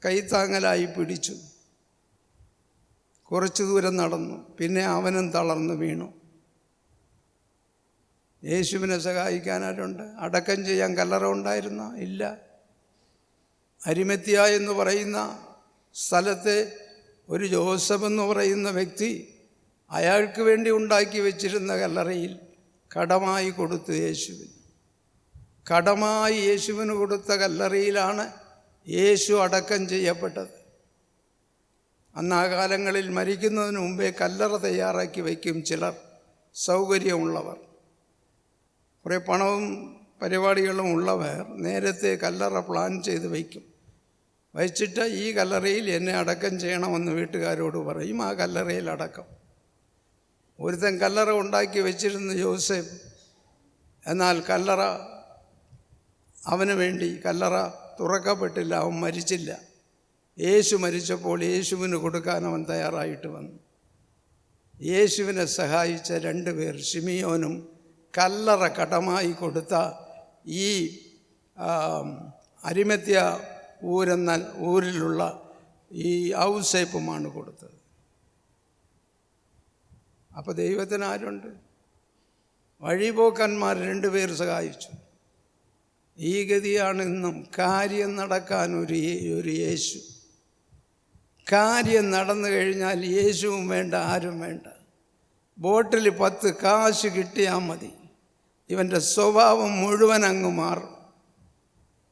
കൈത്താങ്ങലായി പിടിച്ചു. കുറച്ചു ദൂരം നടന്നു. പിന്നെ അവനും തളർന്നു വീണു. യേശുവിനെ സഹായിക്കാൻ ആരുണ്ട്? അടക്കം ചെയ്യാൻ കല്ലറ ഉണ്ടായിരുന്നോ? ഇല്ല. അരിമത്യ എന്ന് പറയുന്ന സ്ഥലത്തെ ഒരു ജോസഫ് എന്ന് പറയുന്ന വ്യക്തി അയാൾക്ക് വേണ്ടി ഉണ്ടാക്കി വെച്ചിരുന്ന കല്ലറയിൽ കടമായി കൊടുത്തു യേശുവിന്. കടമായി യേശുവിന് കൊടുത്ത കല്ലറയിലാണ് യേശു അടക്കം ചെയ്യപ്പെട്ടത്. അന്ന് ആ കാലങ്ങളിൽ മരിക്കുന്നതിന് മുമ്പേ കല്ലറ തയ്യാറാക്കി വയ്ക്കും ചിലർ, സൗകര്യമുള്ളവർ. കുറേ പണവും പരിപാടികളും ഉള്ളവർ നേരത്തെ കല്ലറ പ്ലാൻ ചെയ്ത് വയ്ക്കും. വച്ചിട്ട് ഈ കല്ലറയിൽ എന്നെ അടക്കം ചെയ്യണമെന്ന് വീട്ടുകാരോട് പറയും. ആ കല്ലറയിൽ അടക്കം. ഒരുത്തൻ കല്ലറ ഉണ്ടാക്കി വെച്ചിരുന്ന ജോസഫ്. എന്നാൽ കല്ലറ അവന് വേണ്ടി കല്ലറ തുറക്കപ്പെട്ടില്ല, അവൻ മരിച്ചില്ല. യേശു മരിച്ചപ്പോൾ യേശുവിന് കൊടുക്കാൻ അവൻ തയ്യാറായിട്ട് വന്നു. യേശുവിനെ സഹായിച്ച 2 പേർ, ശിമിയോനും കല്ലറ കടമായി കൊടുത്ത ഈ അരിമത്യ ഊരിലുള്ള ഈ ഔസേപ്പുമാണ് കൊടുത്തത്. അപ്പോൾ ദൈവത്തിന് ആരുണ്ട്? വഴിപോക്കന്മാർ 2 പേർ സഹായിച്ചു. ഈ ഗതിയാണ് ഇന്നും. കാര്യം നടക്കാൻ ഒരു യേശു. കാര്യം നടന്നു കഴിഞ്ഞാൽ യേശുവും വേണ്ട, ആരും വേണ്ട. ബോട്ടിൽ 10 കാശ് കിട്ടിയാൽ മതി, ഇവൻ്റെ സ്വഭാവം മുഴുവൻ അങ്ങ് മാറും.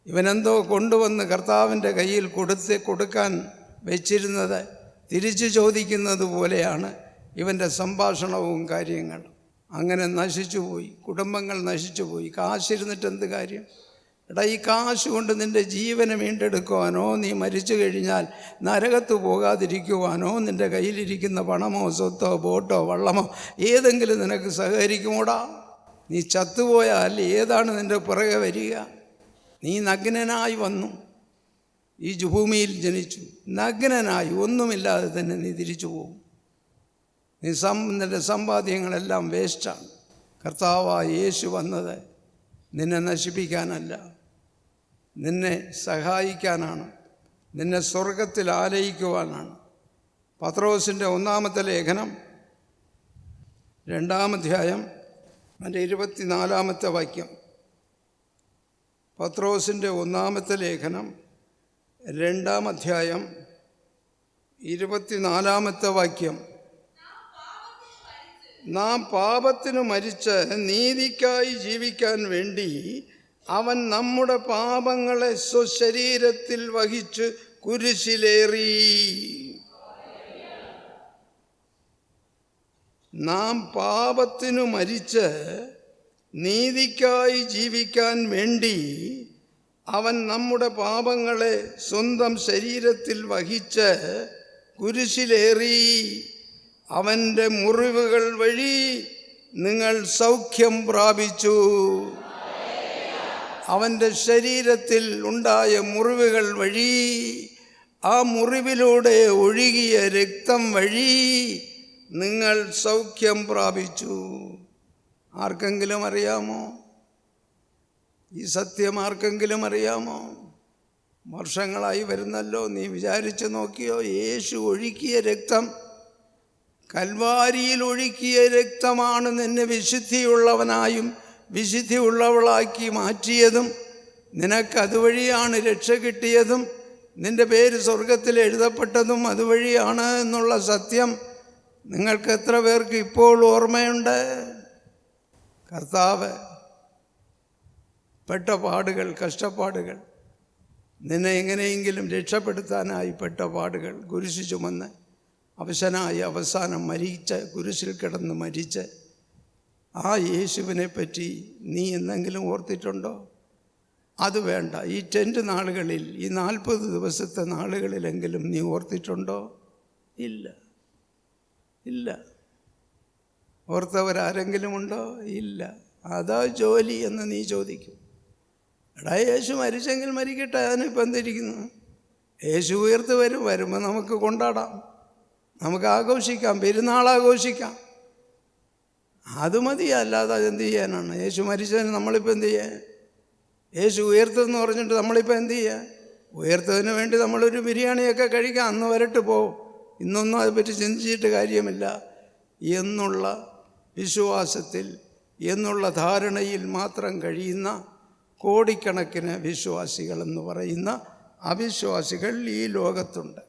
ഇവനെന്തോ കൊണ്ടുവന്ന് കർത്താവിൻ്റെ കയ്യിൽ കൊടുക്കാൻ വെച്ചിരുന്നത് തിരിച്ചു ചോദിക്കുന്നത് പോലെയാണ് ഇവൻ്റെ സംഭാഷണവും കാര്യങ്ങളും. അങ്ങനെ നശിച്ചുപോയി, കുടുംബങ്ങൾ നശിച്ചുപോയി. കാശിരുന്നിട്ട് എന്ത് കാര്യം? എടാ, ഈ കാശ് കൊണ്ട് നിൻ്റെ ജീവനെ വീണ്ടെടുക്കുവാനോ, നീ മരിച്ചു കഴിഞ്ഞാൽ നരകത്ത് പോകാതിരിക്കുവാനോ, നിൻ്റെ കയ്യിലിരിക്കുന്ന പണമോ സ്വത്തോ ബോട്ടോ വള്ളമോ ഏതെങ്കിലും നിനക്ക് സഹകരിക്കുമോടാ? നീ ചത്തുപോയാൽ ഏതാണ് നിൻ്റെ പുറകെ വരിക? നീ നഗ്നനായി വന്നു, ഈ ഭൂമിയിൽ ജനിച്ചു, നഗ്നനായി ഒന്നുമില്ലാതെ തന്നെ നീ തിരിച്ചു പോകും. നിന്റെ സമ്പാദ്യങ്ങളെല്ലാം വേസ്റ്റാണ്. കർത്താവായ യേശു വന്നത് നിന്നെ നശിപ്പിക്കാനല്ല, നിന്നെ സഹായിക്കാനാണ്, നിന്നെ സ്വർഗത്തിൽ ആലയിക്കുവാനാണ്. പത്രോസിൻ്റെ 1-ാമത്തെ ലേഖനം 2-ാം അധ്യായം അതിൻ്റെ 24-ാമത്തെ വാക്യം. പത്രോസിൻ്റെ 1-ാമത്തെ ലേഖനം 2-ാം അധ്യായം 24-ാമത്തെ വാക്യം. നാം പാപത്തിന് മരിച്ച് നീതിക്കായി ജീവിക്കാൻ വേണ്ടി അവൻ നമ്മുടെ പാപങ്ങളെ സ്വശരീരത്തിൽ വഹിച്ച് കുരിശിലേറി. നാം പാപത്തിനു മരിച്ച് നീതിക്കായി ജീവിക്കാൻ വേണ്ടി അവൻ നമ്മുടെ പാപങ്ങളെ സ്വന്തം ശരീരത്തിൽ വഹിച്ച് കുരിശിലേറി. അവൻ്റെ മുറിവുകൾ വഴി നിങ്ങൾ സൗഖ്യം പ്രാപിച്ചു. അവൻ്റെ ശരീരത്തിൽ ഉണ്ടായ മുറിവുകൾ വഴി, ആ മുറിവിലൂടെ ഒഴുകിയ രക്തം വഴി നിങ്ങൾ സൗഖ്യം പ്രാപിച്ചു. ആർക്കെങ്കിലും അറിയാമോ? ഈ സത്യം ആർക്കെങ്കിലും അറിയാമോ? വർഷങ്ങളായി വരുന്നല്ലോ. നീ വിചാരിച്ചു നോക്കിയോ? യേശു ഒഴുക്കിയ രക്തം, കൽവാരിയിൽ ഒഴുക്കിയ രക്തമാണ് നിന്നെ വിശുദ്ധിയുള്ളവനായും വിശുദ്ധിയുള്ളവളാക്കി മാറ്റിയതും. നിനക്കതുവഴിയാണ് രക്ഷ കിട്ടിയതും, നിൻ്റെ പേര് സ്വർഗത്തിൽ എഴുതപ്പെട്ടതും അതുവഴിയാണ് എന്നുള്ള സത്യം നിങ്ങൾക്ക് എത്ര പേർക്ക് ഇപ്പോൾ ഓർമ്മയുണ്ട്? കർത്താവ് പെട്ട പാടുകൾ, കഷ്ടപ്പാടുകൾ, നിന്നെ എങ്ങനെയെങ്കിലും രക്ഷപ്പെടുത്താനായി പെട്ട പാടുകൾ, കുരിശ് ചുമന്ന് അവശനായി അവസാനം മരിച്ച്, കുരിശിൽ കിടന്ന് മരിച്ച്, ആ യേശുവിനെ പറ്റി നീ എന്തെങ്കിലും ഓർത്തിട്ടുണ്ടോ? അത് വേണ്ട. ഈ 10 നാളുകളിൽ, ഈ 40 ദിവസത്തെ നാളുകളിലെങ്കിലും നീ ഓർത്തിട്ടുണ്ടോ? ഇല്ല, ഇല്ല. ഓർത്തവരാരെങ്കിലും ഉണ്ടോ? ഇല്ല. അതാ ജോലി എന്ന് നീ ചോദിക്കും. എടാ, യേശു മരിച്ചെങ്കിൽ മരിക്കട്ടെ, അതിനിപ്പോൾ എന്തിരിക്കുന്നു? യേശു ഉയർത്ത് വരും, വരുമ്പോൾ നമുക്ക് കൊണ്ടാടാം, നമുക്ക് ആഘോഷിക്കാം, പെരുന്നാൾ ആഘോഷിക്കാം. അത് മതി. അല്ലാതെ അതെന്ത് ചെയ്യാനാണ്? യേശു മരിച്ചതിന് നമ്മളിപ്പോൾ എന്ത് ചെയ്യാൻ? യേശു ഉയർത്തെന്ന് പറഞ്ഞിട്ട് നമ്മളിപ്പോൾ എന്ത് ചെയ്യുക? ഉയർത്തതിന് വേണ്ടി നമ്മളൊരു ബിരിയാണിയൊക്കെ കഴിക്കാം, അന്ന് വരട്ട് പോവും. ഇന്നൊന്നും അതെപ്പറ്റി ചിന്തിച്ചിട്ട് കാര്യമില്ല എന്നുള്ള വിശ്വാസത്തിൽ, എന്നുള്ള ധാരണയിൽ മാത്രം കഴിയുന്ന കോടിക്കണക്കിന് വിശ്വാസികളെന്ന് പറയുന്ന അവിശ്വാസികൾ ഈ ലോകത്തുണ്ട്.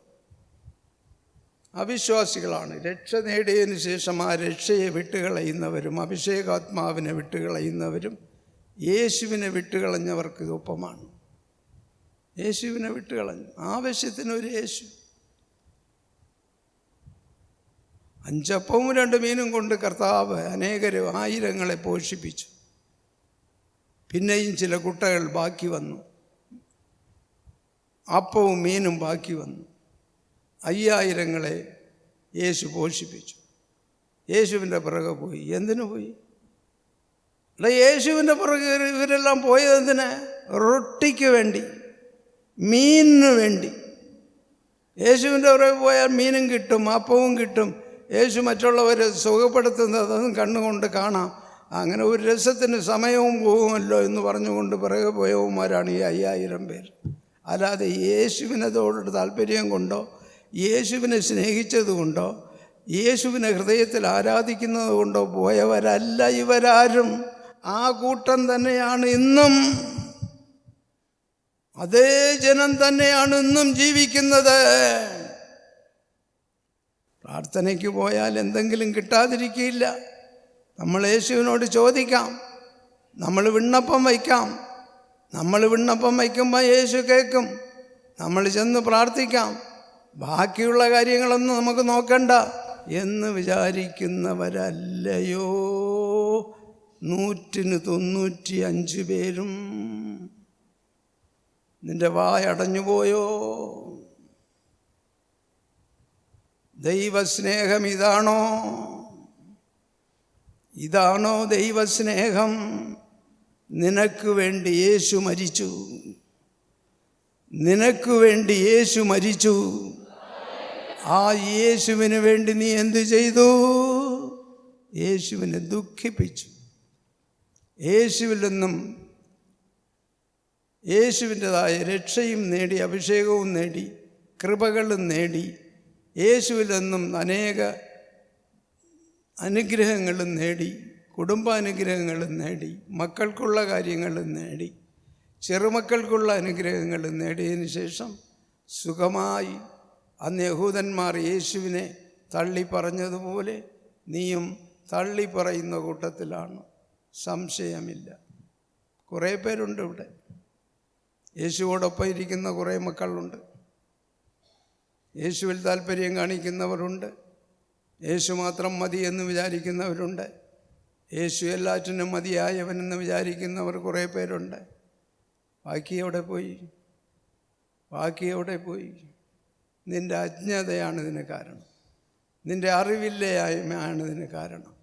അവിശ്വാസികളാണ്. രക്ഷ നേടിയതിന് ശേഷം ആ രക്ഷയെ വിട്ടുകളയുന്നവരും അഭിഷേകാത്മാവിനെ വിട്ടുകളയുന്നവരും യേശുവിനെ വിട്ടുകളഞ്ഞവർക്ക് ഒപ്പമാണ്. യേശുവിനെ വിട്ടുകളഞ്ഞു. ആവശ്യത്തിനൊരു യേശു. 5 അപ്പവും 2 മീനും കൊണ്ട് കർത്താവ് ആയിരങ്ങളെ പോഷിപ്പിച്ചു. പിന്നെയും ചില കുട്ടകൾ ബാക്കി വന്നു. അപ്പവും മീനും ബാക്കി വന്നു. 5000 യേശു പോഷിപ്പിച്ചു. യേശുവിൻ്റെ പിറകെ പോയി. എന്തിനു പോയി? അല്ല, യേശുവിൻ്റെ പിറകെ ഇവരെല്ലാം പോയത് എന്തിന്? റൊട്ടിക്ക് വേണ്ടി, മീനിന് വേണ്ടി. യേശുവിൻ്റെ പിറകെ പോയാൽ മീനും കിട്ടും, അപ്പവും കിട്ടും. യേശു മറ്റുള്ളവരെ സുഖപ്പെടുത്തുന്നതും കണ്ണുകൊണ്ട് കാണാം. അങ്ങനെ ഒരു രസത്തിന് സമയവും പോകുമല്ലോ എന്ന് പറഞ്ഞുകൊണ്ട് പിറകെ പോയവന്മാരാണ് ഈ 5000 പേർ. അല്ലാതെ യേശുവിനോട് താല്പര്യം കൊണ്ടോ, യേശുവിനെ സ്നേഹിച്ചതുകൊണ്ടോ, യേശുവിനെ ഹൃദയത്തിൽ ആരാധിക്കുന്നത് കൊണ്ടോ പോയവരല്ല ഇവരാരും. ആ കൂട്ടം തന്നെയാണ് ഇന്നും, അതേ ജനം തന്നെയാണ് ഇന്നും ജീവിക്കുന്നത്. പ്രാർത്ഥനയ്ക്ക് പോയാൽ എന്തെങ്കിലും കിട്ടാതിരിക്കില്ല. നമ്മൾ യേശുവിനോട് ചോദിക്കാം, നമ്മൾ വിണ്ണപ്പം വയ്ക്കാം. നമ്മൾ വിണ്ണപ്പം വയ്ക്കുമ്പോൾ യേശു കേൾക്കും. നമ്മൾ ചെന്ന് പ്രാർത്ഥിക്കാം. ബാക്കിയുള്ള കാര്യങ്ങളൊന്നും നമുക്ക് നോക്കണ്ട എന്ന് വിചാരിക്കുന്നവരല്ലയോ 195 പേരും. നിന്റെ വായടഞ്ഞുപോയോ? ദൈവസ്നേഹം ഇതാണോ? ഇതാണോ ദൈവസ്നേഹം? നിനക്ക് വേണ്ടി യേശു മരിച്ചു. നിനക്ക് വേണ്ടി യേശു മരിച്ചു. ആ യേശുവിന് വേണ്ടി നീ എന്തു ചെയ്തു? യേശുവിനെ ദുഃഖിപ്പിച്ചു. യേശുവിൽ നിന്നും യേശുവിൻ്റെതായ രക്ഷയും നേടി, അഭിഷേകവും നേടി, കൃപകളും നേടി. യേശുവിൽ നിന്നും അനേക അനുഗ്രഹങ്ങളും നേടി, കുടുംബാനുഗ്രഹങ്ങളും നേടി, മക്കൾക്കുള്ള കാര്യങ്ങളും നേടി, ചെറുമക്കൾക്കുള്ള അനുഗ്രഹങ്ങളും നേടിയതിന് ശേഷം സുഖമായി അന്ന് യഹൂദന്മാർ യേശുവിനെ തള്ളി പറഞ്ഞതുപോലെ നീയും തള്ളി പറയുന്ന കൂട്ടത്തിലാണ്, സംശയമില്ല. കുറേ പേരുണ്ട് ഇവിടെ. യേശുവോടൊപ്പം ഇരിക്കുന്ന കുറേ മക്കളുണ്ട്. യേശുവിൽ താല്പര്യം കാണിക്കുന്നവരുണ്ട്. യേശു മാത്രം മതി എന്ന് വിചാരിക്കുന്നവരുണ്ട്. യേശു എല്ലാറ്റിനും മതിയായവനെന്ന് വിചാരിക്കുന്നവർ കുറേ പേരുണ്ട്. ബാക്കി എവിടെ പോയി? ബാക്കി എവിടെ പോയി? നിൻ്റെ അജ്ഞതയാണ് ഇതിന് കാരണം. നിൻ്റെ അറിവില്ലായ്മയാണ് ഇതിന് കാരണം.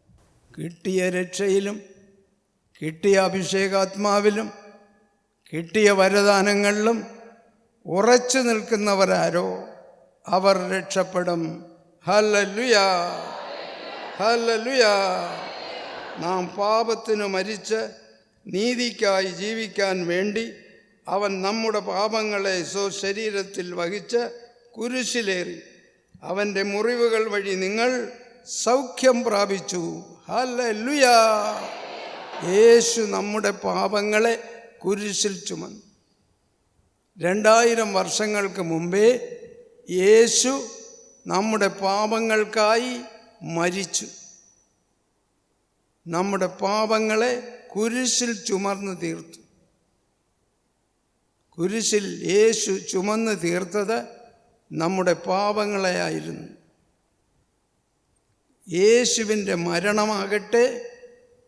കിട്ടിയ രക്ഷയിലും കിട്ടിയ അഭിഷേകാത്മാവിലും കിട്ടിയ വരദാനങ്ങളിലും ഉറച്ചു നിൽക്കുന്നവരാരോ അവർ രക്ഷപ്പെടും. Hallelujah, hallelujah. നാം പാപത്തിനു മരിച്ച് നീതിക്കായി ജീവിക്കാൻ വേണ്ടി അവൻ നമ്മുടെ പാപങ്ങളെ സ്വശരീരത്തിൽ വഹിച്ച് കുരിശിലേറി. അവൻ്റെ മുറിവുകൾ വഴി നിങ്ങൾ സൗഖ്യം പ്രാപിച്ചു. ഹല്ലേലൂയ. യേശു നമ്മുടെ പാപങ്ങളെ കുരിശിൽ ചുമന്നു. 2000 വർഷങ്ങൾക്ക് മുമ്പേ യേശു നമ്മുടെ പാപങ്ങൾക്കായി മരിച്ചു. നമ്മുടെ പാപങ്ങളെ കുരിശിൽ ചുമന്ന് തീർത്തു. കുരിശിൽ യേശു ചുമന്ന് തീർത്തത് നമ്മുടെ പാപങ്ങളെയായിരുന്നു. യേശുവിൻ്റെ മരണമാകട്ടെ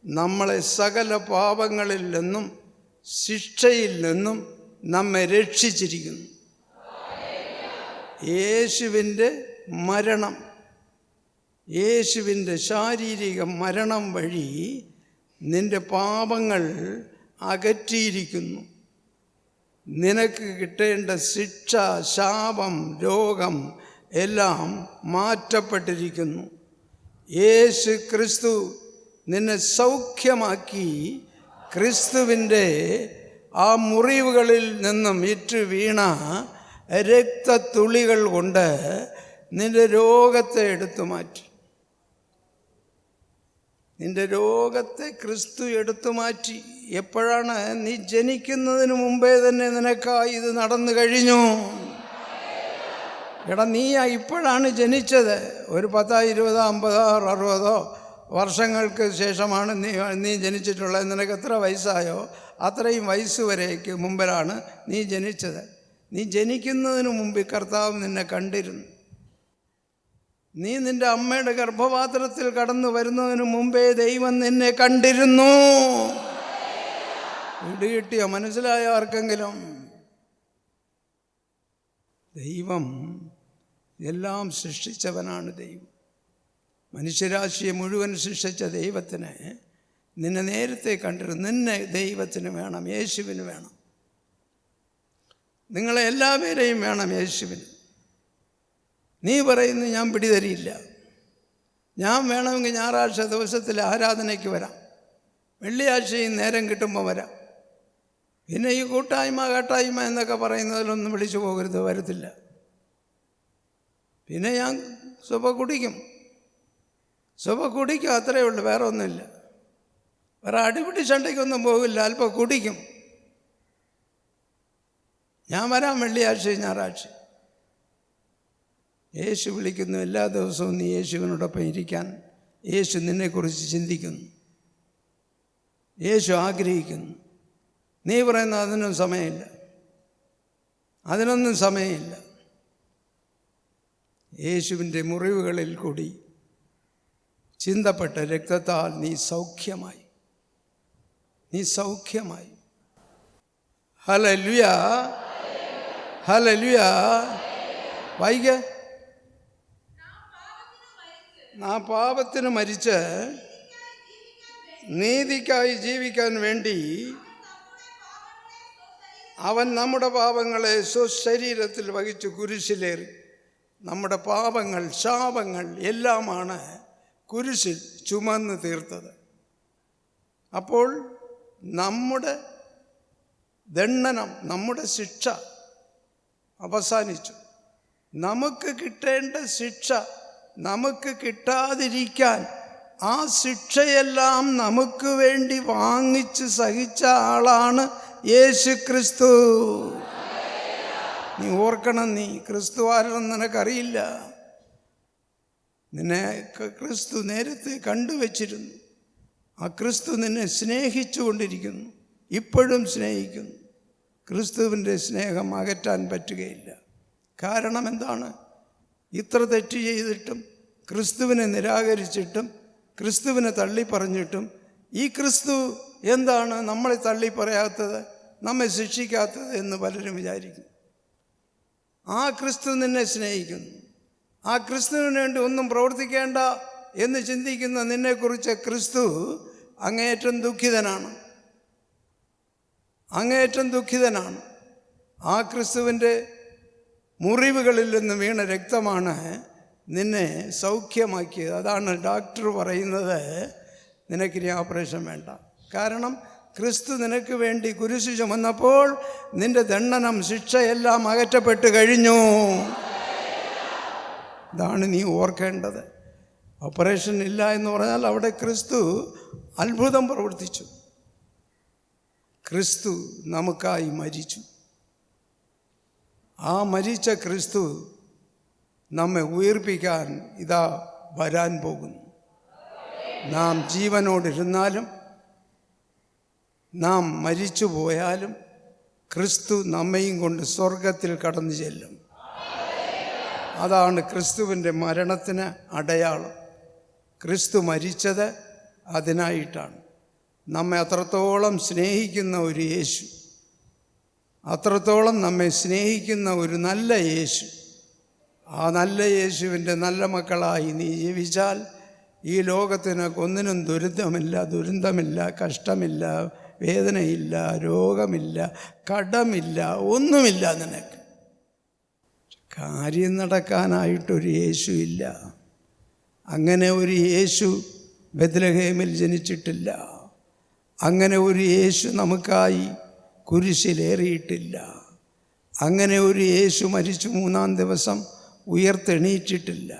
നമ്മളെ സകല പാപങ്ങളിൽ നിന്നും ശിക്ഷയിൽ നിന്നും നമ്മെ രക്ഷിച്ചിരിക്കുന്നു. യേശുവിൻ്റെ മരണം, യേശുവിൻ്റെ ശാരീരിക മരണം വഴി നിൻ്റെ പാപങ്ങൾ അകറ്റിയിരിക്കുന്നു. നിനക്ക് കിട്ടേണ്ട ശിക്ഷ, ശാപം, രോഗം എല്ലാം മാറ്റപ്പെട്ടിരിക്കുന്നു. യേശു ക്രിസ്തു നിന്നെ സൗഖ്യമാക്കി. ക്രിസ്തുവിൻ്റെ ആ മുറിവുകളിൽ നിന്നും ഇറ്റു വീണ രക്തത്തുള്ളികൾ കൊണ്ട് നിന്റെ രോഗത്തെ എടുത്തു മാറ്റി. നിന്റെ രോഗത്തെ ക്രിസ്തു എടുത്തു മാറ്റി. എപ്പോഴാണ്? നീ ജനിക്കുന്നതിന് മുമ്പേ തന്നെ നിനക്കായി ഇത് നടന്നു കഴിഞ്ഞു. എടാ, നീ ഇപ്പോഴാണ് ജനിച്ചത്. ഒരു 10, 20, 50, 60 വർഷങ്ങൾക്ക് ശേഷമാണ് നീ ജനിച്ചിട്ടുള്ളത്. നിനക്ക് എത്ര വയസ്സായോ അത്രയും വയസ്സ് വരേക്ക് മുമ്പിലാണ് നീ ജനിച്ചത്. നീ ജനിക്കുന്നതിന് മുമ്പ് കർത്താവ് നിന്നെ കണ്ടിരുന്നു. നീ നിൻ്റെ അമ്മയുടെ ഗർഭപാത്രത്തിൽ കടന്നു വരുന്നതിന് മുമ്പേ ദൈവം നിന്നെ കണ്ടിരുന്നു. വീട് കിട്ടിയോ? മനസ്സിലായോ ആർക്കെങ്കിലും? ദൈവം എല്ലാം സൃഷ്ടിച്ചവനാണ്. ദൈവം മനുഷ്യരാശിയെ മുഴുവൻ സൃഷ്ടിച്ച ദൈവത്തിന് നിന്നെ നേരത്തെ കണ്ടിരുന്നു. നിന്നെ ദൈവത്തിന് വേണം, യേശുവിന് വേണം. നിങ്ങളെ എല്ലാവരെയും വേണം യേശുവിന്. നീ പറയുന്നു ഞാൻ പിടിതരിയില്ല, ഞാൻ വേണമെങ്കിൽ ഞായറാഴ്ച ദിവസത്തിൽ ആരാധനയ്ക്ക് വരാം, വെള്ളിയാഴ്ചയും നേരം കിട്ടുമ്പോൾ വരാം. പിന്നെ ഈ കൂട്ടായ്മ എന്നൊക്കെ പറയുന്നതിലൊന്നും വിളിച്ചു പോകരുത്, വരത്തില്ല. പിന്നെ ഞാൻ സ്വഭ കുടിക്കും, അത്രയേ ഉള്ളൂ, വേറെ ഒന്നുമില്ല. വേറെ അടിപിടി ചണ്ടയ്ക്കൊന്നും പോകില്ല, അല്പം കുടിക്കും. ഞാൻ വരാം വെള്ളിയാഴ്ചയും ഞായറാഴ്ച. യേശു വിളിക്കുന്നു. എല്ലാ ദിവസവും നീ യേശുവിനോടൊപ്പം ഇരിക്കാൻ യേശു നിന്നെക്കുറിച്ച് ചിന്തിക്കുന്നു, യേശു ആഗ്രഹിക്കുന്നു. നീ പറയുന്ന അതിനൊന്നും സമയമില്ല. യേശുവിൻ്റെ മുറിവുകളിൽ കൂടി ചിന്തപ്പെട്ട രക്തത്താൽ നീ സൗഖ്യമായി. Hallelujah, hallelujah. വായിക്കേ. നാം പാപത്തിന് മരിച്ച് നീതിക്കായി ജീവിക്കാൻ വേണ്ടി അവൻ നമ്മുടെ പാപങ്ങളെ സ്വശരീരത്തിൽ വഹിച്ചു കുരിശിലേറി. നമ്മുടെ പാപങ്ങൾ, ശാപങ്ങൾ എല്ലാമാണ് കുരിശിൽ ചുമന്ന് തീർത്തത്. അപ്പോൾ നമ്മുടെ ദണ്ഡനം, നമ്മുടെ ശിക്ഷ അവസാനിച്ചു. നമുക്ക് കിട്ടേണ്ട ശിക്ഷ നമുക്ക് കിട്ടാതിരിക്കാൻ ആ ശിക്ഷയെല്ലാം നമുക്ക് വേണ്ടി വാങ്ങിച്ച് സഹിച്ച ആളാണ് യേശു ക്രിസ്തു. നീ ഓർക്കണം, നീ ക്രിസ്തു ആരെന്ന് നിനക്കറിയില്ല. നിന്നെ ക്രിസ്തു നേരത്തെ കണ്ടുവച്ചിരുന്നു. ആ ക്രിസ്തു നിന്നെ സ്നേഹിച്ചുകൊണ്ടിരിക്കുന്നു, ഇപ്പോഴും സ്നേഹിക്കുന്നു. ക്രിസ്തുവിൻ്റെ സ്നേഹം അകറ്റാൻ പറ്റുകയില്ല. കാരണം എന്താണ്? ഇത്ര തെറ്റ് ചെയ്തിട്ടും, ക്രിസ്തുവിനെ നിരാകരിച്ചിട്ടും, ക്രിസ്തുവിനെ തള്ളിപ്പറഞ്ഞിട്ടും ഈ ക്രിസ്തു എന്താണ് നമ്മളെ തള്ളിപ്പറയാത്തത്, നമ്മെ ശിക്ഷിക്കാത്തത് എന്ന് പലരും വിചാരിക്കും. ആ ക്രിസ്തു നിന്നെ സ്നേഹിക്കുന്നു. ആ ക്രിസ്തുവിന് വേണ്ടി ഒന്നും പ്രവർത്തിക്കേണ്ട എന്ന് ചിന്തിക്കുന്ന നിന്നെക്കുറിച്ച് ക്രിസ്തു അങ്ങേയറ്റം ദുഃഖിതനാണ്. ആ ക്രിസ്തുവിൻ്റെ മുറിവുകളിൽ നിന്ന് വീണ രക്തമാണ് നിന്നെ സൗഖ്യമാക്കിയത്. അതാണ് ഡോക്ടർ പറയുന്നത്, നിനക്കിനി ഓപ്പറേഷൻ വേണ്ട. കാരണം ക്രിസ്തു നിനക്ക് വേണ്ടി കുരിശ് ചുമന്നപ്പോൾ നിന്റെ ദണ്ഡനം, ശിക്ഷയെല്ലാം അകറ്റപ്പെട്ട് കഴിഞ്ഞു. ഇതാണ് നീ ഓർക്കേണ്ടത്. ഓപ്പറേഷൻ ഇല്ല എന്ന് പറഞ്ഞാൽ അവിടെ ക്രിസ്തു അത്ഭുതം പ്രവർത്തിച്ചു. ക്രിസ്തു നമുക്കായി മരിച്ചു. ആ മരിച്ച ക്രിസ്തു നമ്മെ ഉയർപ്പിക്കാൻ ഇതാ വരാൻ പോകുന്നു. നാം ജീവനോടിരുന്നാലും നാം മരിച്ചു പോയാലും ക്രിസ്തു നമ്മയും കൊണ്ട് സ്വർഗത്തിൽ കടന്നു ചെല്ലും. അതാണ് ക്രിസ്തുവിൻ്റെ മരണത്തിന് അടയാളം. ക്രിസ്തു മരിച്ചത് അതിനായിട്ടാണ്. നമ്മെ അത്രത്തോളം സ്നേഹിക്കുന്ന ഒരു യേശു, അത്രത്തോളം നമ്മെ സ്നേഹിക്കുന്ന ഒരു നല്ല യേശു, ആ നല്ല യേശുവിൻ്റെ നല്ല മക്കളായി നീ ജീവിച്ചാൽ ഈ ലോകത്തിന് ഒന്നിനും ദുരന്തമില്ല, കഷ്ടമില്ല, വേദനയില്ല, രോഗമില്ല, കടമില്ല, ഒന്നുമില്ല. നിനക്ക് കാര്യം നടക്കാനായിട്ടൊരു യേശു ഇല്ല. അങ്ങനെ ഒരു യേശു ബെത്ലഹേമിൽ ജനിച്ചിട്ടില്ല. അങ്ങനെ ഒരു യേശു നമുക്കായി കുരിശിലേറിയിട്ടില്ല. അങ്ങനെ ഒരു യേശു മരിച്ചു 3-ാം ദിവസം ഉയർത്തെണീറ്റിട്ടില്ല.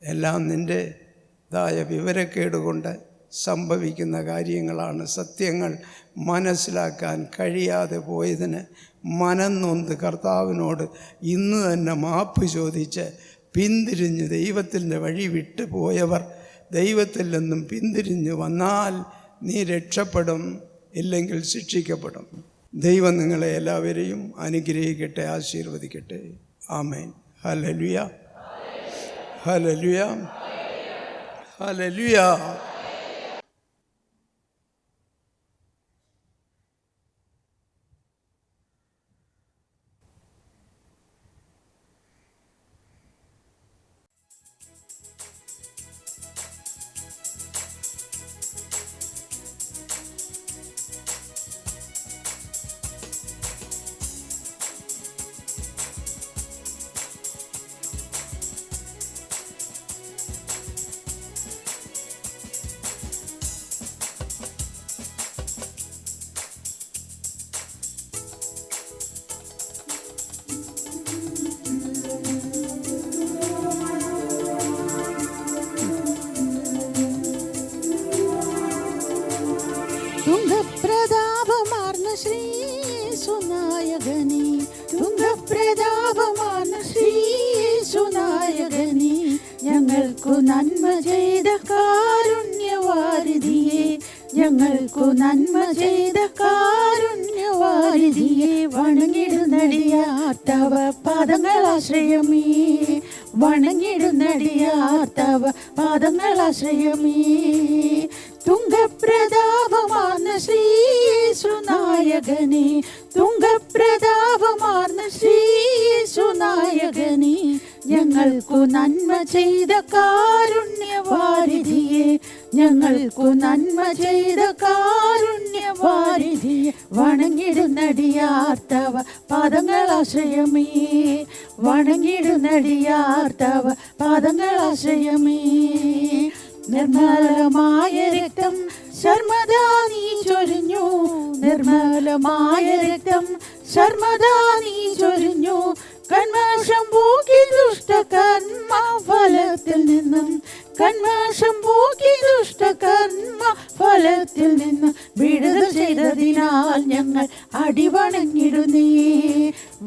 എല്ലാം നിൻ്റെതായ വിവരക്കേട് കൊണ്ട് സംഭവിക്കുന്ന കാര്യങ്ങളാണ്. സത്യങ്ങൾ മനസ്സിലാക്കാൻ കഴിയാതെ പോയതിന് മനം നൊന്ത് കർത്താവിനോട് ഇന്ന് തന്നെ മാപ്പ് ചോദിച്ച് പിന്തിരിഞ്ഞ് ദൈവത്തിൻ്റെ വഴി വിട്ടു പോയവർ ദൈവത്തിൽ നിന്നും പിന്തിരിഞ്ഞ് വന്നാൽ നീ രക്ഷപ്പെടും, ഇല്ലെങ്കിൽ ശിക്ഷിക്കപ്പെടും. ദൈവം നിങ്ങളെ എല്ലാവരെയും അനുഗ്രഹിക്കട്ടെ, ആശീർവദിക്കട്ടെ. ആമേൻ. Hallelujah, hallelujah, hallelujah. തുംഗപ്രതാപമാർന്ന ശ്രീയേശുനായകനേ, തുംഗപ്രതാപമാർന്ന ശ്രീയേശുനായകനേ, ഞങ്ങൾക്കു നന്മ ചെയ്ത കാരുണ്യവാരിധിയെ, ഞങ്ങൾക്കു നന്മ ചെയ്ത കാരുണ്യവാരിധിയെ, വണങ്ങിടുന്നടിയാത്തവ പാദങ്ങളാശ്രയമേ, വണങ്ങിടുന്നടിയാത്തവ പാദങ്ങളാശ്രയമേ. തുംഗപ്രതാപമാർന്ന ശ്രീയേശുനായകനേ, തുംഗപ്രതാപമാർന്ന ശ്രീയേശുനായകനേ, ഞങ്ങൾക്കു നന്മ ചെയ്ത കാരുണ്യവാരിധിയെ, ഞങ്ങൾക്കു നന്മ ചെയ്ത കാരുണ്യവാരിധിയെ, വണങ്ങിടുന്നടിയാർത്തവ പാദങ്ങളാശ്രയമേ, വണങ്ങിടുന്നടിയാർത്തവ പാദങ്ങളാശ്രയമേ. നിർമ്മലമായ രക്തം ശർമ്മദാ നീ ചൊരിഞ്ഞു, നിർമ്മലമായ രക്തം ശർമ്മദാ നീ ചൊരിഞ്ഞു, കന്മഷം പോക്കി ദുഷ്ടകർമ്മ ഫലത്തിൽ നിന്നും, കന്മഷം പോക്കി ദുഷ്ടകർമ്മ ഫലത്തിൽ നിന്നും വിടുതൽ ചെയ്തതിനാൽ ഞങ്ങൾ അടിവണങ്ങിടുന്നേ,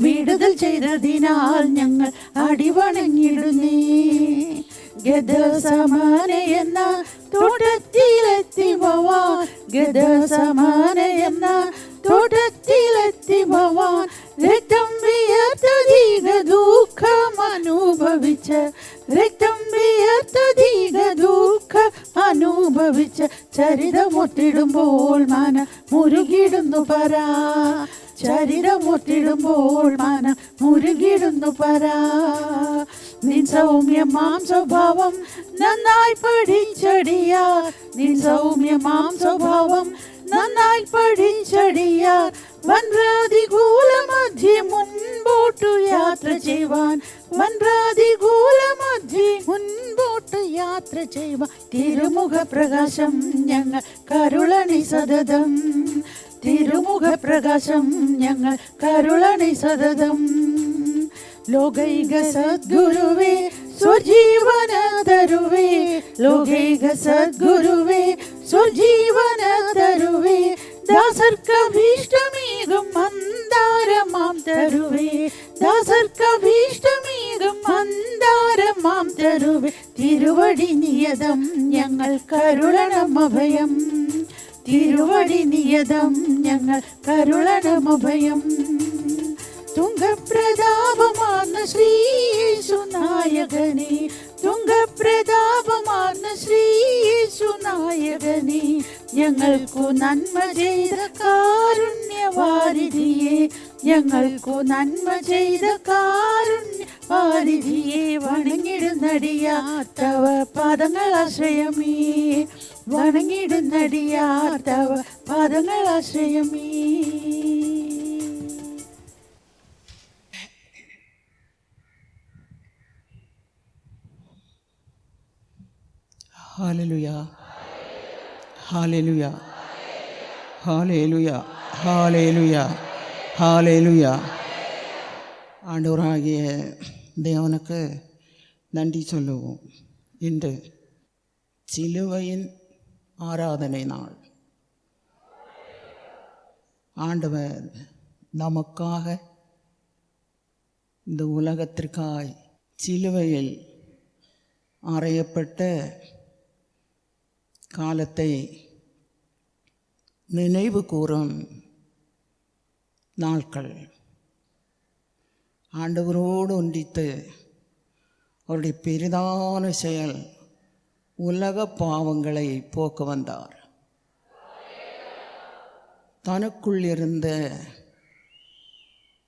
വിടുതൽ ചെയ്തതിനാൽ ഞങ്ങൾ അടിവണങ്ങിടുന്നേ. ഗദസമാന എന്ന തോട്ടത്തിലെത്തി ഭവാൻ, ഗദസമാന എന്ന തോട്ടത്തിലെത്തി ഭവാൻ, രക്തം വിയർത്തധിക ദുഃഖം അനുഭവിച്ച്, രക്തം വിയർത്തധിക ദുഃഖം അനുഭവിച്ച്, ചരിതമൊത്തിടുമ്പോൾ മന മുരുകിടുന്നു പരാ, ചരിതമൊത്തിടുമ്പോൾ മന മുരുകിടുന്നു പരാ. നിൻ സൗമ്യമാം സ്വഭാവം നന്നായി പഠിച്ചടിയാർ, നിൻ സൗമ്യമാം സ്വഭാവം നന്നായി പഠിച്ചടിയാർ, വൻപ്രതികൂല മധ്യേ മുൻപോട്ടു യാത്ര ചെയ്യുവാൻ, വൻപ്രതികൂല മധ്യേ മുൻപോട്ടു യാത്ര ചെയ്യുവാൻ, തിരുമുഖ പ്രകാശം ഞങ്ങൾ കരുളണി സതതം, തിരുമുഖ പ്രകാശം ഞങ്ങൾ കരുളണി സതതം. ലോകൈക സദ്ഗുരുവേ സ്വജീവന തരുവേ, ലോകൈക സദ്ഗുരുവേ സ്വജീവന തരുവേ, ദാസർക്കഭീഷ്ടമേകും മന്ദാരമാം തരുവേ, ദാസർക്കഭീഷ്ടമേകും മന്ദാരമാം തരുവേ. തിരുവടി നിയതം ഞങ്ങൾ കരുളണം അഭയം, തിരുവടി നിയതം ഞങ്ങൾ കരുളണം അഭയം. തുംഗപ്രതാപമാർന്ന ശ്രീയേശുനായകനേ, തുംഗപ്രതാപമാർന്ന ശ്രീയേശുനായകനേ, ഞങ്ങൾക്കു നന്മ ചെയ്ത കാരുണ്യവാരിധിയെ, ഞങ്ങൾക്കു നന്മ ചെയ്ത കാരുണ്യവാരിധിയെ, വണങ്ങിടുന്നടിയാത്തവ പാദങ്ങളാശ്രയമേ, വണങ്ങിടുന്നടിയാത്തവ പാദങ്ങളാശ്രയമേ. Hallelujah, hallelujah, hallelujah, hallelujah, hallelujah. ஆண்டவராகிய தேவனுக்கு நன்றி சொல்லுவோம். இன்று சிலுவையின் ஆராதனை நாள். ஆண்டவர் நமக்காக இந்த உலகத்திற்காய் சிலுவையில் அறையப்பட்ட காலத்தை நினைவு கூறும் நாட்கள். ஆண்டவரோடு ஒன்றித்து அவருடைய பெரிதான செயல் உலக பாவங்களை போக்க வந்தார். தனக்குள் இருந்த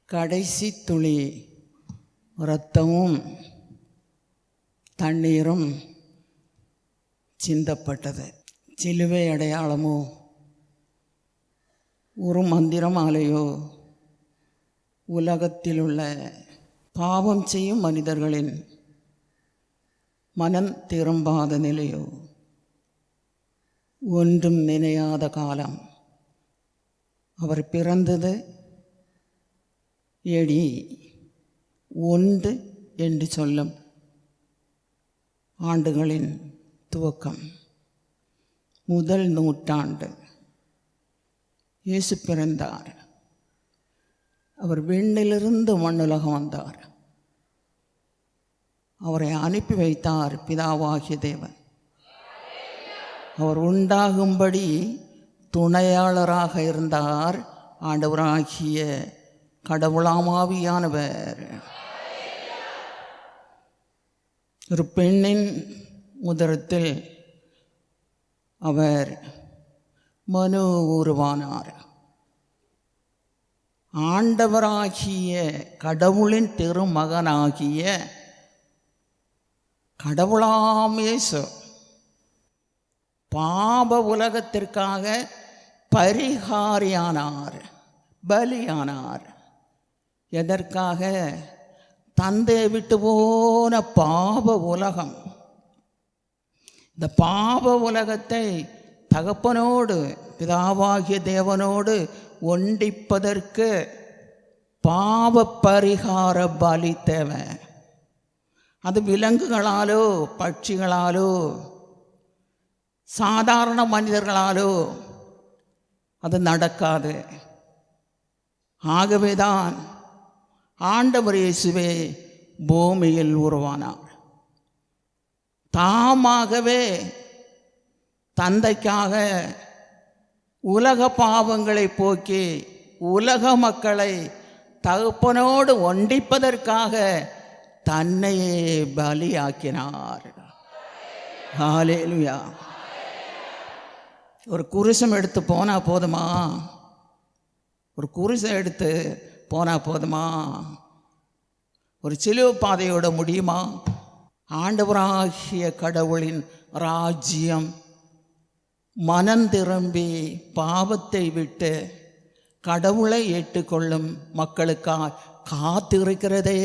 கடைசி துளி இரத்தமும் தண்ணீரும் சிந்தப்பட்டது. சிலுவை அடையாளமோ ஒரு மந்திரமாலையோ உலகத்தில் உள்ள பாவம் செய்யும் மனிதர்களின் மனம் திரும்பாத நிலையோ ஒன்றும் நினையாத காலம். அவர் பிறந்தது AD 1 என்று சொல்லும் ஆண்டுகளின் துவக்கம். முதல் நூற்றாண்டு இயேசு பிறந்தார். அவர் விண்ணிலிருந்து மண்ணுலகம் வந்தார். அவரை அனுப்பி வைத்தார் பிதாவாகிய தேவன். அவர் உண்டாகும்படி துணையாளராக இருந்தார் ஆண்டவராகிய கடவுளாமாவியானவர். ஒரு பெண்ணின் உதரத்தில் அவர் மனு உருவானார். ஆண்டவராகிய கடவுளின் திருமகனாகிய கடவுளாம் இயேசு பாப உலகத்திற்காக பரிகாரியானார், பலியானார். எதற்காக? தந்தை விட்டு போன பாப உலகம். இந்த பாப உலகத்தை தகப்பனோடு பிதாவாகிய தேவனோடு ஒன்றிப்பதற்கு பாவ பரிகார பலி தேவை. அது விலங்குகளாலோ பட்சிகளாலோ சாதாரண மனிதர்களாலோ அது நடக்காது. ஆகவேதான் ஆண்டவர் இயேசுவே பூமியில் உருவானார். தாமாகவே தந்தைக்காக உலக பாவங்களை போக்கி உலக மக்களை தகப்பனோடு ஒன்றிப்பதற்காக தன்னையே பலியாக்கினார். ஹல்லேலூயா. ஒரு குருசம் எடுத்து போனால் போதுமா? ஒரு குருசம் எடுத்து போனால் போதுமா? ஒரு சிலுவை பாதையோட முடியுமா? ஆண்டவராகிய கடவுளின் ராஜ்யம் மனம் திரும்பி பாவத்தை விட்டு கடவுளை ஏற்றுக்கொள்ளும் மக்களுக்காக காத்திருக்கிறதே.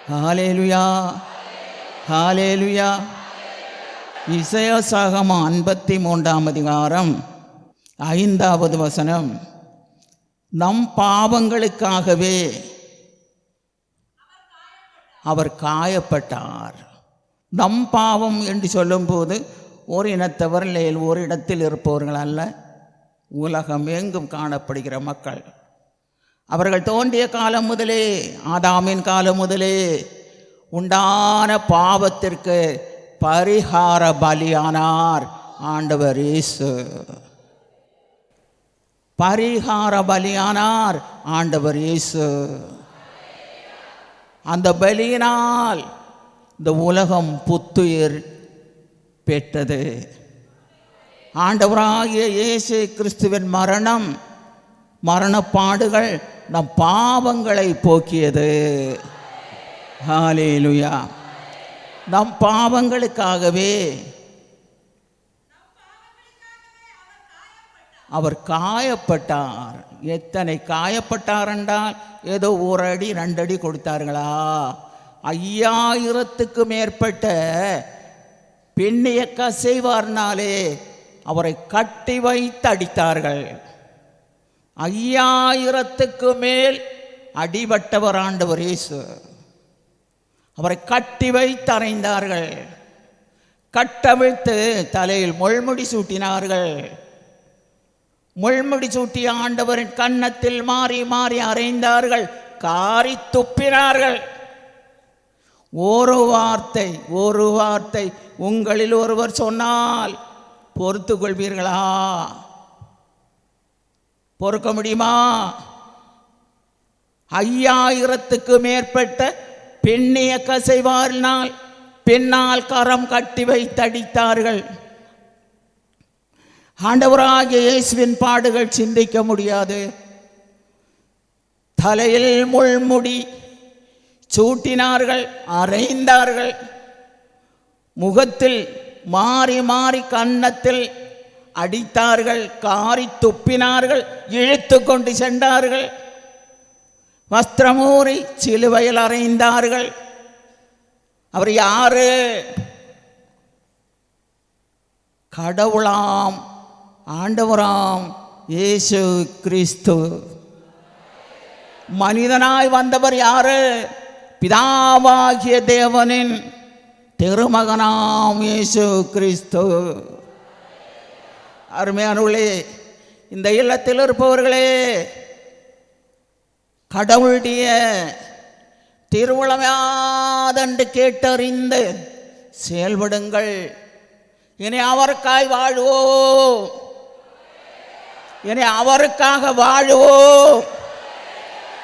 ஹல்லேலூயா, ஹல்லேலூயா. இசையா சாகமம் 53ஆம் அதிகாரம் 5வது வசனம். நம் பாவங்களுக்காகவே அவர் காயப்பட்டார். நம் பாவம் என்று சொல்லும்போது ஒரு இனத்தவர் ஒரு இடத்தில் இருப்பவர்கள் அல்ல, உலகம் எங்கும் காணப்படுகிற மக்கள். அவர்கள் தோன்றிய காலம் முதலே, ஆதாமின் காலம் முதலே உண்டான பாவத்திற்கு பரிகார பலியானார் ஆண்டவர் இயேசு. பரிகார பலியானார் ஆண்டவர் இயேசு. அந்த பலியினால் இந்த உலகம் புத்துயிர் பெற்றது. ஆண்டவராகிய இயேசு கிறிஸ்துவின் மரணம், மரணப்பாடுகள் நம் பாவங்களை போக்கியது. ஹல்லேலூயா. நம் பாவங்களுக்காகவே அவர் காயப்பட்டார். எத்தனை காயப்பட்டார் என்றால் ஏதோ 1 அடி 2 அடி கொடுத்தார்களா? 5000க்கு மேற்பட்ட பெண்ணிய கசைவார்னாலே அவரை கட்டி வைத்து அடித்தார்கள். 5000க்கு மேல் அடிபட்டவர் ஆண்டவர் இயேசு. அவரை கட்டி வைத்தறைந்தார்கள். கட்டவிழ்த்து தலையில் முள்முடி சூட்டினார்கள். முள்முடி சூட்டிய ஆண்டவரின் கன்னத்தில் மாறி மாறி அறைந்தார்கள், காரி துப்பினார்கள். ஒரு வார்த்தை உங்களில் ஒருவர் சொன்னால் பொறுத்து கொள்வீர்களா? பொறுக்க முடியுமா? 5000க்கு மேற்பட்ட பெண்ணிய கசைவாரினால் பின்னால் கரம் கட்டி வைத்தடித்தார்கள். ஆண்டவராகிய இயேசுவின் பாடுகள் சிந்திக்க முடியாது. தலையில் முள்முடி சூட்டினார்கள், அறைந்தார்கள். முகத்தில் மாறி மாறி கன்னத்தில் அடித்தார்கள், காரி துப்பினார்கள், இழுத்து கொண்டு சென்றார்கள். வஸ்திரமூறி சிலுவையில் அறைந்தார்கள். அவர் யாரு? கடவுளாம் ஆண்டவராம் இயேசு கிறிஸ்து. மனிதனாய் வந்தவர் யாரு? பிதாவாகிய தேவனின் திருமகனாம் இயேசு கிறிஸ்து. அருமையானவர்களே, இந்த இல்லத்தில் இருப்பவர்களே, கடவுளுடைய திருவுளமையாதென்று கேட்டறிந்து செயல்படுங்கள். இனி அவருக்காய் வாழுவோம், இனி அவருக்காக வாழுவோம்.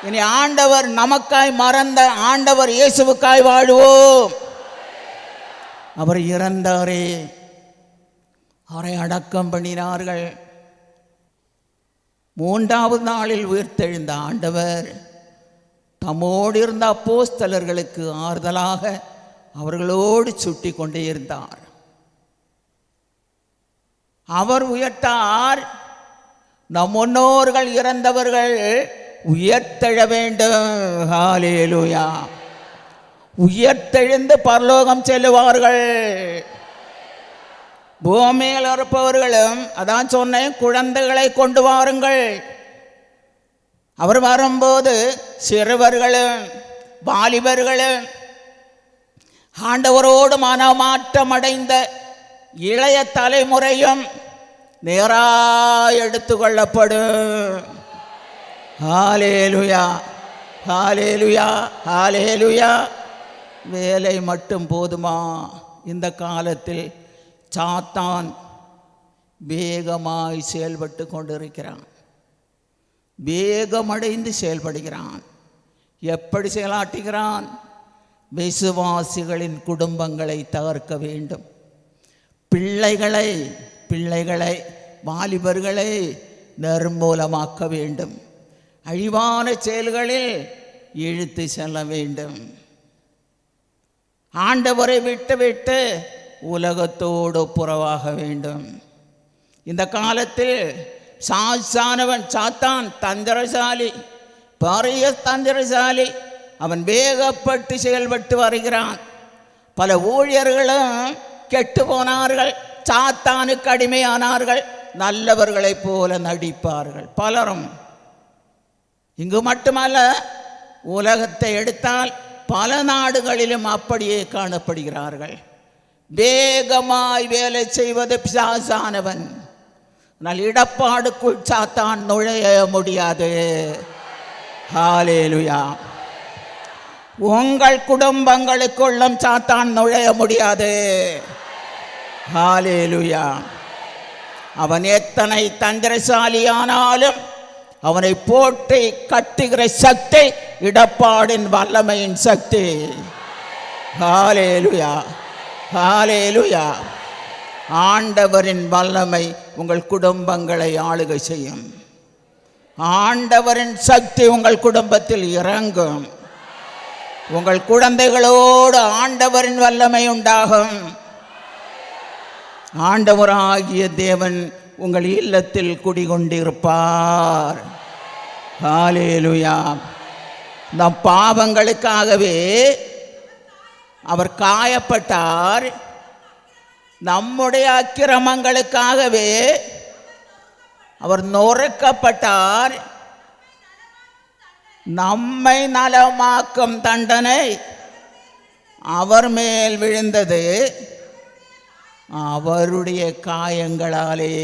இனி ஆண்டவர் நமக்காய் மறந்த ஆண்டவர் இயேசுவுக்காய் வாழுவோம். அவர் இறந்தாரே, அவரை அடக்கம் பண்ணினார்கள். 3வது நாளில் உயிர்த்தெழுந்த ஆண்டவர் தம்மோடு இருந்த அப்போஸ்தலர்களுக்கு ஆறுதலாக அவர்களோடு சுட்டி கொண்டே இருந்தார். அவர் உயர்த்தார். நம் முன்னோர்கள் இறந்தவர்கள் உயர்த்தெழ வேண்டும். ஹல்லேலூயா. உயர்த்தெழுந்து பரலோகம் செல்லுவார்கள். பூமியில் இருப்பவர்களும் அதான் சொன்னேன், குழந்தைகளை கொண்டு வாருங்கள். அவர் வரும்போது சிறுவர்களும் வாலிபர்களும் ஆண்டவரோடு மனமாற்றம் அடைந்த இளைய தலைமுறையும் நேராய் எடுத்துக்கொள்ளப்படும். ஹல்லேலூயா, ஹல்லேலூயா, ஹல்லேலூயா. வேலை மட்டும் போதுமா? இந்த காலத்தில் சாத்தான் வேகமாய் செயல்பட்டு கொண்டிருக்கிறான். வேகமடைந்து செயல்படுகிறான். எப்படி செயலாட்டுகிறான்? விசுவாசிகளின் குடும்பங்களை தகர்க்க வேண்டும். பிள்ளைகளை வாலிபர்களை நிர்மூலமாக்க வேண்டும். அழிவான செயல்களில் இழுத்து செல்ல வேண்டும். ஆண்டவரை விட்டு உலகத்தோடு புறவாக வேண்டும். இந்த காலத்தில் சாத்தான் தந்திரசாலி, பெரிய தந்திரசாலி. அவன் வேகப்பட்டு செயல்பட்டு வருகிறான். பல ஊழியர்களும் கெட்டு போனார்கள், சாத்தானுக்கு அடிமையானார்கள். நல்லவர்களைப் போல நடிப்பார்கள் பலரும். இங்கு மட்டுமல்ல, உலகத்தை எடுத்தால் பல நாடுகளிலும் அப்படியே காணப்படுகிறார்கள். வேகமாய் வேலை செய்வது பிசாசானவன். ஆனால் இடப்பாடுக்குள் சாத்தான் நுழைய முடியாது. ஹல்லேலூயா. உங்கள் குடும்பங்களுக்குள்ளும் சாத்தான் நுழைய முடியாது. ஹல்லேலூயா. அவன் எத்தனை தந்திரசாலியானாலும் அவனை போட்டு கட்டுகிற சக்தி இடப்பாடின் வல்லமையின் சக்தி. ஹல்லேலூயா, ஹல்லேலூயா. ஆண்டவரின் வல்லமை உங்கள் குடும்பங்களை ஆளுகை செய்யும். ஆண்டவரின் சக்தி உங்கள் குடும்பத்தில் இறங்கும். உங்கள் குழந்தைகளோடு ஆண்டவரின் வல்லமை உண்டாகும். ஆண்டவராகிய தேவன் உங்கள் இல்லத்தில் குடிகொண்டிருப்பார். ஹல்லேலூயா. நம் பாவங்களுக்காகவே அவர் காயப்பட்டார். நம்முடைய அக்கிரமங்களுக்காகவே அவர் நொறுக்கப்பட்டார். நம்மை நலமாக்கும் தண்டனை அவர் மேல் விழுந்தது அவருடைய காயங்களாலே,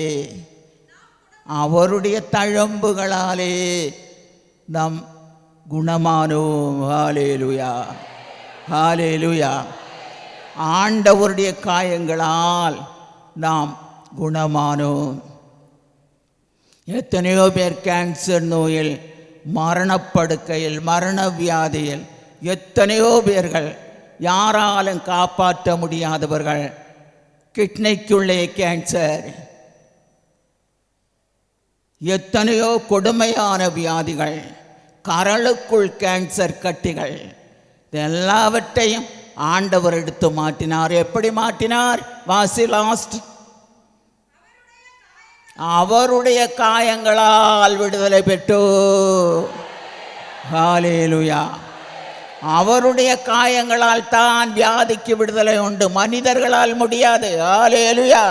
அவருடைய தழும்புகளாலே நாம் குணமானோம். ஹல்லேலூயா, ஹல்லேலூயா. ஆண்டவருடைய காயங்களால் நாம் குணமானோம். எத்தனையோ பேர் கேன்சர் நோயில், மரணப்படுக்கையில், மரண வியாதியில், எத்தனையோ பேர்கள் யாராலும் காப்பாற்ற முடியாதவர்கள். கிட்னிக்குள்ளே கேன்சர், எத்தனையோ கொடுமையான வியாதிகள், கரளுக்குள் கேன்சர் கட்டிகள், எல்லாவற்றையும் ஆண்டவர் எடுத்து மாற்றினார். எப்படி மாற்றினார்? வாசி லாஸ்ட். அவருடைய காயங்களால் விடுதலை பெற்றோ. ஹல்லேலூயா. அவருடைய காயங்களால் தான் வியாதிக்கு விடுதலை உண்டு, மனிதர்களால் முடியாது. ஹல்லேலூயா.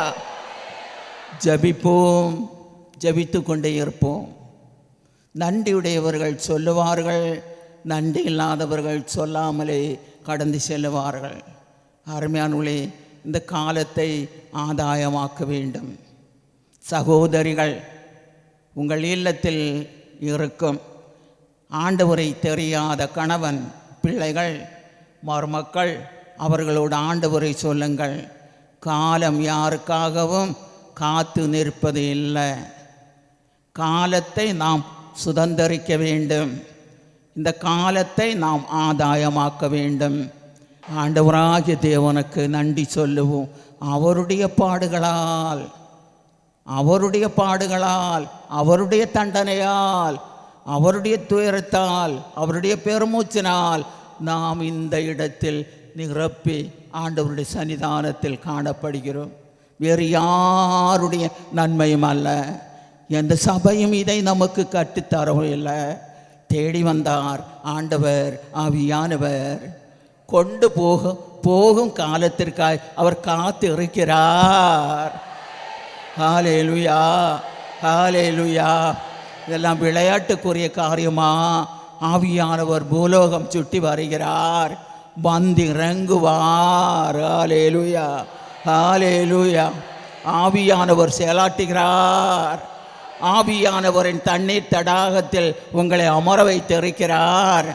ஜபிப்போம், ஜபித்து கொண்டே இருப்போம். நன்றியுடையவர்கள் சொல்லுவார்கள், நன்றி இல்லாதவர்கள் சொல்லாமலே கடந்து செல்லுவார்கள். அருமையானவர்களே, இந்த காலத்தை ஆதாயமாக்க வேண்டும். சகோதரிகள், உங்கள் இல்லத்தில் இருக்கும் ஆண்டவரை தெரியாத கணவன், பிள்ளைகள், மருமக்கள், அவர்களோடு ஆண்டவரை சொல்லுங்கள். காலம் யாருக்காகவும் காத்து நிற்பது இல்லை. காலத்தை நாம் சுதந்தரிக்க வேண்டும். இந்த காலத்தை நாம் ஆதாயமாக்க வேண்டும். ஆண்டவராகிய தேவனுக்கு நன்றி சொல்லுவோம். அவருடைய பாடுகளால், அவருடைய பாடுகளால், அவருடைய தண்டனையால், அவருடைய துயரத்தால், அவருடைய பெருமூச்சினால் நாம் இந்த இடத்தில் நிரப்பி ஆண்டவருடைய சன்னிதானத்தில் காணப்படுகிறோம். வேறு யாருடைய நன்மையும் அல்ல. எந்த சபையும் இதை நமக்கு கற்றுத்தரவும் இல்லை. தேடி வந்தார் ஆண்டவர் ஆவியானவர். கொண்டு போகும் காலத்திற்காய் அவர் காத்து இருக்கிறார். ஹல்லேலூயா, ஹல்லேலூயா. இதெல்லாம் விளையாட்டுக்குரிய காரியமா? ஆவியானவர் பூலோகம் சுட்டி வருகிறார், வந்து இறங்குவார். ஹல்லேலூயா, ஹல்லேலூயா. ஆவியானவர் செயலாட்டுகிறார். ஆவியானவரின் தண்ணீர் தடாகத்தில் உங்களை அமர வைத்திருக்கிறார்.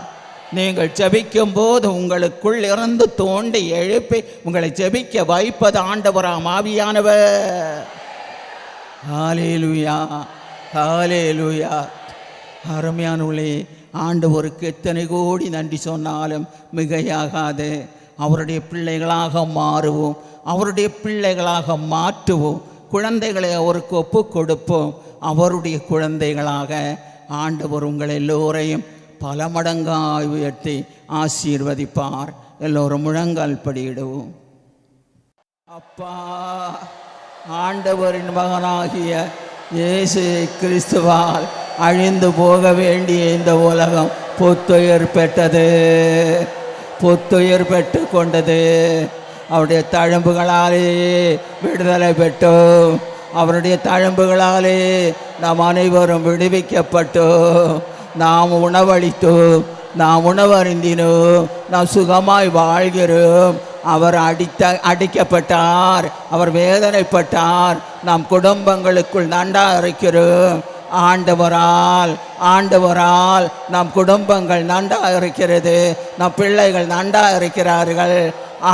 நீங்கள் ஜெபிக்கும் போது உங்களுக்குள் இருந்து தோண்டி எழுப்பி உங்களை ஜெபிக்க வைப்பது ஆண்டவராம் ஆவியானவர். ஹல்லேலூயா, ஹல்லேலூயா. அருமையானவர்களே, ஆண்டவருக்கு எத்தனை கோடி நன்றி சொன்னாலும் மிகையாகாது. அவருடைய பிள்ளைகளாக மாறுவோம், அவருடைய பிள்ளைகளாக மாற்றுவோம். குழந்தைகளை அவருக்கு ஒப்பு கொடுப்போம். அவருடைய குழந்தைகளாக ஆண்டவர் உங்கள் எல்லோரையும் பல மடங்காய் உயர்த்தி ஆசீர்வதிப்பார். எல்லோரும் முழங்கால் படியிடுவோம். அப்பா, ஆண்டவரின் மகனாகிய இயேசு கிறிஸ்துவால் அழிந்து போக வேண்டிய இந்த உலகம் புத்துயிர் பெற்றது, புத்துயிர் பெற்று கொண்டது. அவருடைய தழும்புகளாலே விடுதலை பெற்றோம். அவருடைய தழும்புகளாலே நாம் அனைவரும் விடுவிக்கப்பட்டோம். நாம் உணவளித்தோம், நாம் உணவருந்தினோம், நாம் சுகமாய் வாழ்கிறோம். அவர் அடிக்கப்பட்டார், அவர் வேதனைப்பட்டார். நாம் குடும்பங்களுக்குள் நன்றாக இருக்கிறோம். ஆண்டவரால் நம் குடும்பங்கள் நன்றாக இருக்கிறது, நம் பிள்ளைகள் நன்றாக இருக்கிறார்கள்.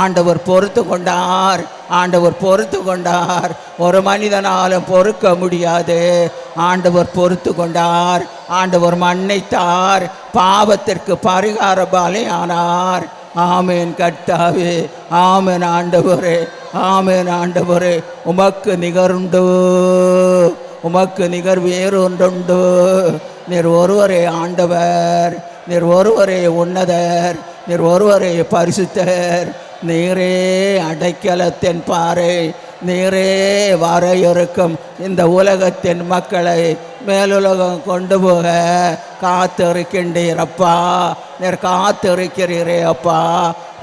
ஆண்டவர் பொறுத்து கொண்டார், ஆண்டவர் பொறுத்து கொண்டார். ஒரு மனிதனாலும் பொறுக்க முடியாது. ஆண்டவர் பொறுத்து கொண்டார், ஆண்டவர் மன்னித்தார், பாவத்திற்கு பரிகார பலியானார். ஆமேன் கர்த்தாவே, ஆமேன் ஆண்டவரே, ஆமேன் ஆண்டவரே. உமக்கு நிகருண்டு, உமக்கு நிகர் வேறொன்றுண்டு. நீர் ஒருவரே ஆண்டவர், நீர் ஒருவரே உன்னதர், நீர் ஒருவரே பரிசுத்தர். நீரே அடைக்கலத்தின் பாறை, நீரே வரையறுக்கும் இந்த உலகத்தின் மக்களை மேலுலகம் கொண்டு போக காத்திருக்கின்றீரப்பா. நீர் காத்திருக்கிறீரே அப்பா.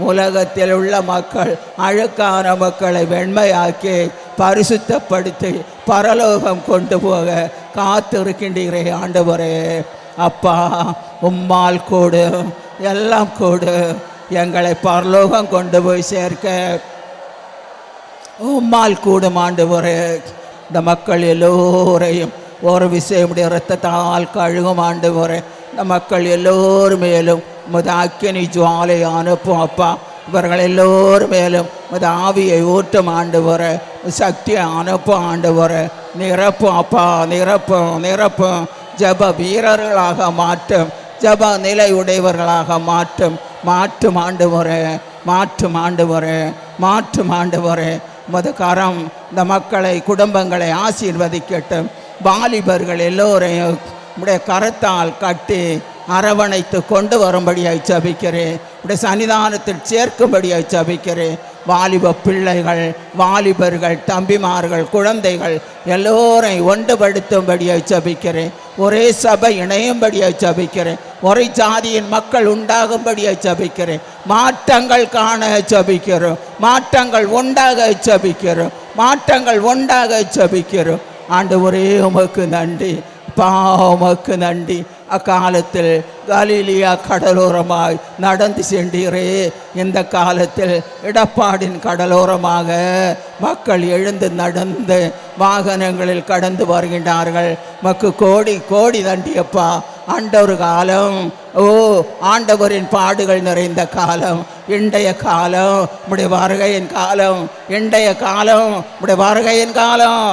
உலகத்தில் உள்ள மக்கள், அழுக்கான மக்களை வெண்மையாக்கி பரிசுத்தப்படுத்தி பரலோகம் கொண்டு போக காத்திருக்கின்றீரே ஆண்டவரே. அப்பா, உம்மால் கூடு, எல்லாம் கூடு. எங்களை பரலோகம் கொண்டு போய் சேர்க்க உம்மால் கூடும் ஆண்டவரே. இந்த மக்கள் எல்லோரையும் ஒரு விஷயமுடைய இரத்தத்தால் கழுகும் ஆண்டவரே. இந்த மக்கள் எல்லோரும் மேலும் உமது அக்கினி ஜுவாலை அனுப்பும் அப்பா. இவர்கள் எல்லோரும் மேலும் உமது ஆவியை ஊட்டும் ஆண்டவரே. சக்தியை அனுப்பும் ஆண்டவரே. நிரப்பும் அப்பா, நிரப்பும் நிரப்பும். ஜப வீரர்களாக மாற்றும், ஜப நிலை உடையவர்களாக மாற்றும். மாற்றும் ஆண்டவரே, மாற்றும் ஆண்டவரே, மாற்றும் ஆண்டவரே. உமது கரம் இந்த மக்களை குடும்பங்களை ஆசீர்வதிக்கட்டும். வாலிபர்கள் எல்லோரையும் உடைய கரத்தால் கட்டி அரவணைத்து கொண்டு வரும்படியாய் ஜபிக்கிறேன். உடைய சன்னிதானத்தில் சேர்க்கும்படியாய் ஜபிக்கிறேன். வாலிப பிள்ளைகள், வாலிபர்கள், தம்பிமார்கள், குழந்தைகள் எல்லோரையும் ஒன்றுபடுத்தும்படியாய் ஜபிக்கிறேன். ஒரே சபை இணையும்படியாய் ஜபிக்கிறேன். ஒரே ஜாதியின் மக்கள் உண்டாகும்படியாய் ஜபிக்கிறேன். மாற்றங்கள் காண ஜபிக்கிறோம். மாற்றங்கள் உண்டாக ஜபிக்கிறோம். மாற்றங்கள் உண்டாக ஜபிக்கிறோம். ஆண்டவரே உமக்கு நன்றி, உமக்கு நன்றி. அக்காலத்தில் கலிலியா கடலோரமாய் நடந்து சென்றீரே, இந்த காலத்தில் இடப்பாடின் கடலோரமாக மக்கள் எழுந்து நடந்து வாகனங்களில் கடந்து வருகின்றார்கள். மக்கு கோடி கோடி நன்றியப்பா. ஆண்டவர் காலம், ஆண்டவரின் பாடுகள் நிறைந்த காலம், இன்றைய காலம் உடைய வருகையின் காலம், இன்றைய காலம் உடைய வருகையின் காலம்,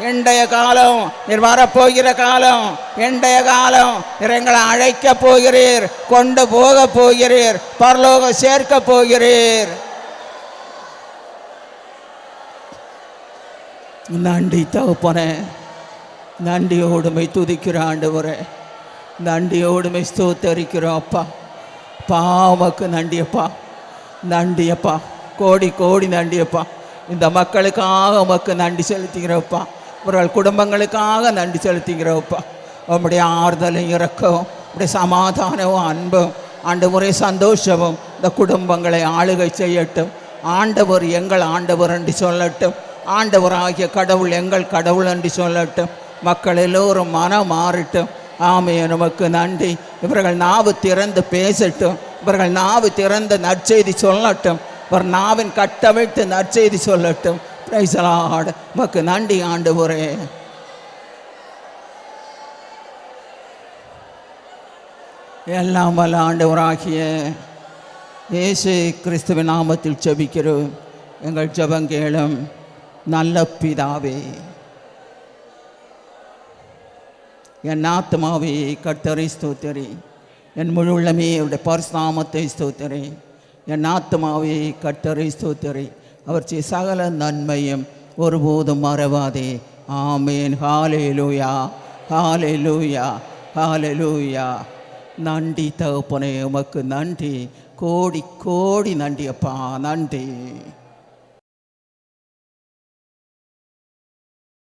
இன்றைய காலம் நீர் வரப்போகிற காலம், இன்றைய காலம் எங்களை அழைக்க போகிறீர், கொண்டு போக போகிறீர், பரலோகம் சேர்க்க போகிறீர். நன்றி தகப்பனே, நன்றியோடுமை துதிக்கிற ஆண்டவரே, நன்றியோடுமை ஸ்தோத்தரிக்கிறோம் அப்பா. பாவக்கு நன்றியப்பா, நன்றியப்பா, கோடி கோடி நன்றியப்பா. இந்த மக்களுக்காக உமக்கு நன்றி செலுத்துகிறோப்பா. இவர்கள் குடும்பங்களுக்காக நன்றி செலுத்துகிறோப்பா. உம்முடைய ஆறுதலும் இறக்கவும், உடைய சமாதானமும் அன்பும் ஆண்டவரே சந்தோஷமும் இந்த குடும்பங்களை ஆளுகை செய்யட்டும். ஆண்டவர் எங்கள் ஆண்டவர் என்று சொல்லட்டும். ஆண்டவராகிய கடவுள் எங்கள் கடவுள் என்று சொல்லட்டும். மக்கள் எல்லோரும் மனம் மாறட்டும். ஆமே, நமக்கு நன்றி. இவர்கள் நாவு திறந்து பேசட்டும். இவர்கள் நாவு திறந்து நற்செய்தி சொல்லட்டும். இவர் நாவின் கட்டவிழ்த்து நற்செய்தி சொல்லட்டும். Praise the Lord. நமக்கு நன்றி ஆண்டவரே. எல்லாம் வல்ல ஆண்டவராகிய இயேசு கிறிஸ்துவின் நாமத்தில் ஜெபிக்கிறோம். எங்கள் ஜெபங்கேளும் நல்ல பிதாவே. என் ஆத்மாவே கர்த்தரை ஸ்தோத்திரி, என் முழு உள்ளமே அவருடைய பரிசுநாமத்தை ஸ்தோத்திரி. என் ஆத்மாவே கர்த்தரை ஸ்தோத்திரி, அவர் செய்த சகல நன்மையும் ஒருபோதும் மறவாதே. ஆமேன். ஹல்லேலூயா, ஹல்லேலூயா, ஹல்லேலூயா. நன்றி தகப்பனே, உமக்கு நன்றி, கோடி கோடி நன்றி அப்பா, நன்றி.